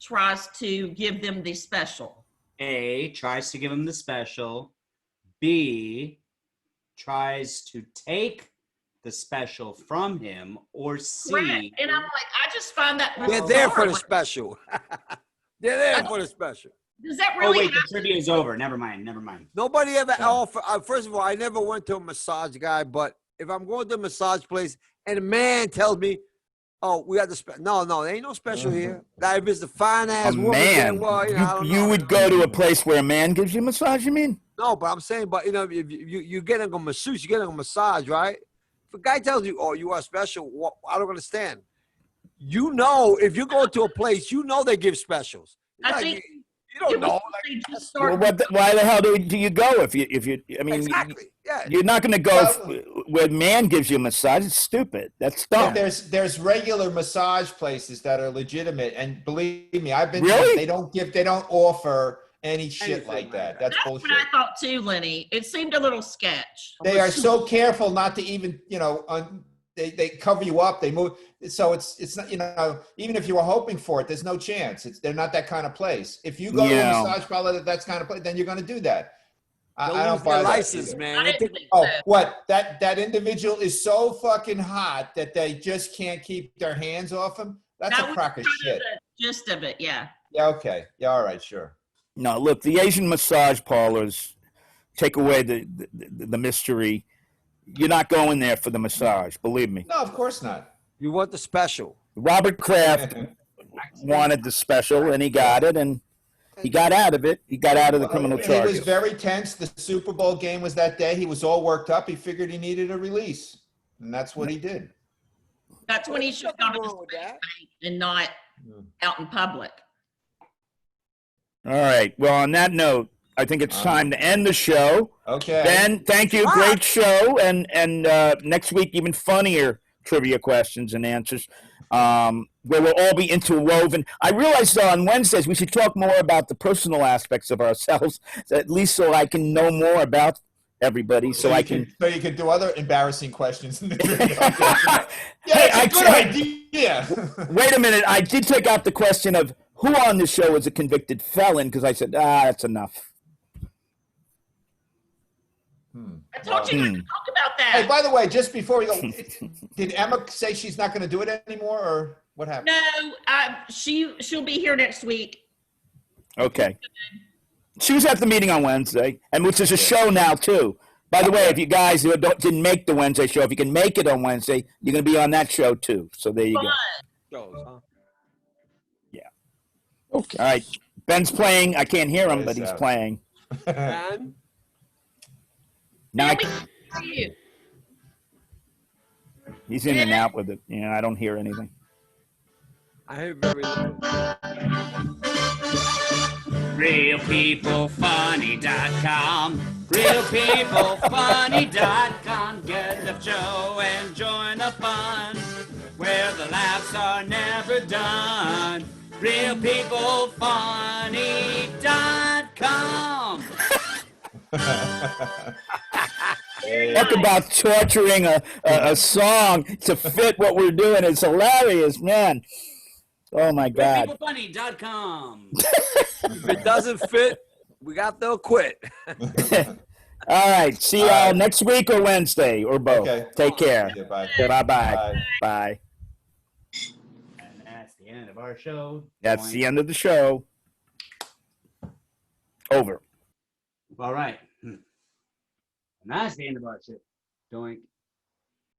Speaker 6: tries to give them the special.
Speaker 4: A, tries to give him the special. B, tries to take the special from him. Or C.
Speaker 6: Correct. And I'm like, I just find that
Speaker 2: They're there for the
Speaker 6: bizarre.
Speaker 2: special. They're there for the special.
Speaker 6: Does that
Speaker 4: Oh,
Speaker 6: really
Speaker 4: wait, the
Speaker 6: happen?
Speaker 4: trivia is over. Never mind.
Speaker 2: Nobody ever offered. First of all, I never went to a massage guy, but if I'm going to a massage place and a man tells me, "Oh, we got the special," no, there ain't no special here. Now, if it's the fine ass
Speaker 1: A
Speaker 2: woman,
Speaker 1: man.
Speaker 2: then, well, I don't
Speaker 1: You
Speaker 2: know.
Speaker 1: would go to a place where a man gives you a massage, you mean?
Speaker 2: No, but I'm saying, if you getting a masseuse, you getting a massage, right? If a guy tells you, "Oh, you are special," I don't understand. If you go to a place, they give specials.
Speaker 6: I think
Speaker 2: you don't know.
Speaker 6: they just
Speaker 1: Well,
Speaker 6: start.
Speaker 1: why the hell do you go if you? I mean,
Speaker 2: Exactly. Yeah.
Speaker 1: you're not going to go where a man gives you a massage. It's stupid. That's dumb.
Speaker 3: But there's regular massage places that are legitimate, and believe me, I've been.
Speaker 1: Really?
Speaker 3: They don't offer any shit
Speaker 2: Anything
Speaker 3: like
Speaker 2: like
Speaker 3: that.
Speaker 2: that.
Speaker 3: That's
Speaker 6: That's
Speaker 3: bullshit.
Speaker 6: what I thought too, Lenny. It seemed a little sketch.
Speaker 3: They are so careful not to even, they cover you up. They move. So it's not, even if you were hoping for it, there's no chance. They're not that kind of place. If you go to a massage parlor that's kind of place, then you're going to do that. I don't buy that
Speaker 2: license,
Speaker 3: either.
Speaker 2: man.
Speaker 6: I
Speaker 2: They
Speaker 6: didn't
Speaker 2: think-
Speaker 6: think
Speaker 3: Oh,
Speaker 6: so.
Speaker 3: what? That individual is so fucking hot that they just can't keep their hands off him? That's
Speaker 6: That
Speaker 3: a
Speaker 6: was
Speaker 3: crock of
Speaker 6: kind
Speaker 3: shit.
Speaker 6: the gist of it, yeah.
Speaker 3: Yeah, okay. Yeah, all right, sure.
Speaker 1: No, look, the Asian massage parlors take away the mystery. You're not going there for the massage, believe me.
Speaker 3: No, of course not.
Speaker 2: You want the special.
Speaker 1: Robert Kraft wanted the special, and he got it, and he got out of it. He got out of the criminal
Speaker 3: He
Speaker 1: charges.
Speaker 3: was very tense. The Super Bowl game was that day. He was all worked up. He figured he needed a release, and that's what he did.
Speaker 6: That's when he should have gone to the
Speaker 2: Nothing wrong with
Speaker 6: space
Speaker 2: that.
Speaker 6: bank and not out in public.
Speaker 1: All right. Well, on that note, I think it's time to end the show.
Speaker 3: Okay.
Speaker 1: Ben, thank you. Great show. And next week, even funnier trivia questions and answers, where we'll all be interwoven. I realized on Wednesdays we should talk more about the personal aspects of ourselves, at least so I can know more about everybody. So I can.
Speaker 3: So you can do other embarrassing questions in the video.
Speaker 1: Hey,
Speaker 3: Yeah, it's a good idea.
Speaker 1: Wait a minute. I did take out the question of who on the show is a convicted felon because I said, that's enough.
Speaker 6: I told you not to talk about that.
Speaker 3: Hey, by the way, just before we go, did Emma say she's not going to do it anymore, or what happened?
Speaker 6: No, she'll be here next week.
Speaker 1: Okay. She was at the meeting on Wednesday, and which is a show now, too. By the way, if you guys who didn't make the Wednesday show, if you can make it on Wednesday, you're going to be on that show, too. So there you go.
Speaker 2: Shows, huh?
Speaker 1: Okay. All right. Ben's playing. I can't hear him, but he's playing.
Speaker 2: And
Speaker 1: Now
Speaker 6: Can we hear you?
Speaker 1: he's in and out with it. I don't hear anything.
Speaker 2: I hear very little.
Speaker 4: RealPeopleFunny.com. RealPeopleFunny.com. Get the show and join the fun where the laughs are never done. RealPeopleFunny.com.
Speaker 1: Talk about torturing a song to fit what we're doing. It's hilarious, man. Oh, my God.
Speaker 4: RealPeopleFunny.com.
Speaker 2: If it doesn't fit, We got they'll quit.
Speaker 1: All right. See
Speaker 3: All
Speaker 1: y'all
Speaker 3: right.
Speaker 1: next week or Wednesday or both.
Speaker 3: Okay.
Speaker 1: Take care.
Speaker 3: Yeah, bye.
Speaker 1: Bye-bye.
Speaker 3: Bye.
Speaker 1: Bye.
Speaker 4: And that's the end of our show.
Speaker 1: That's the end of the show. Over.
Speaker 4: All right. And that's the end of our show. Doink.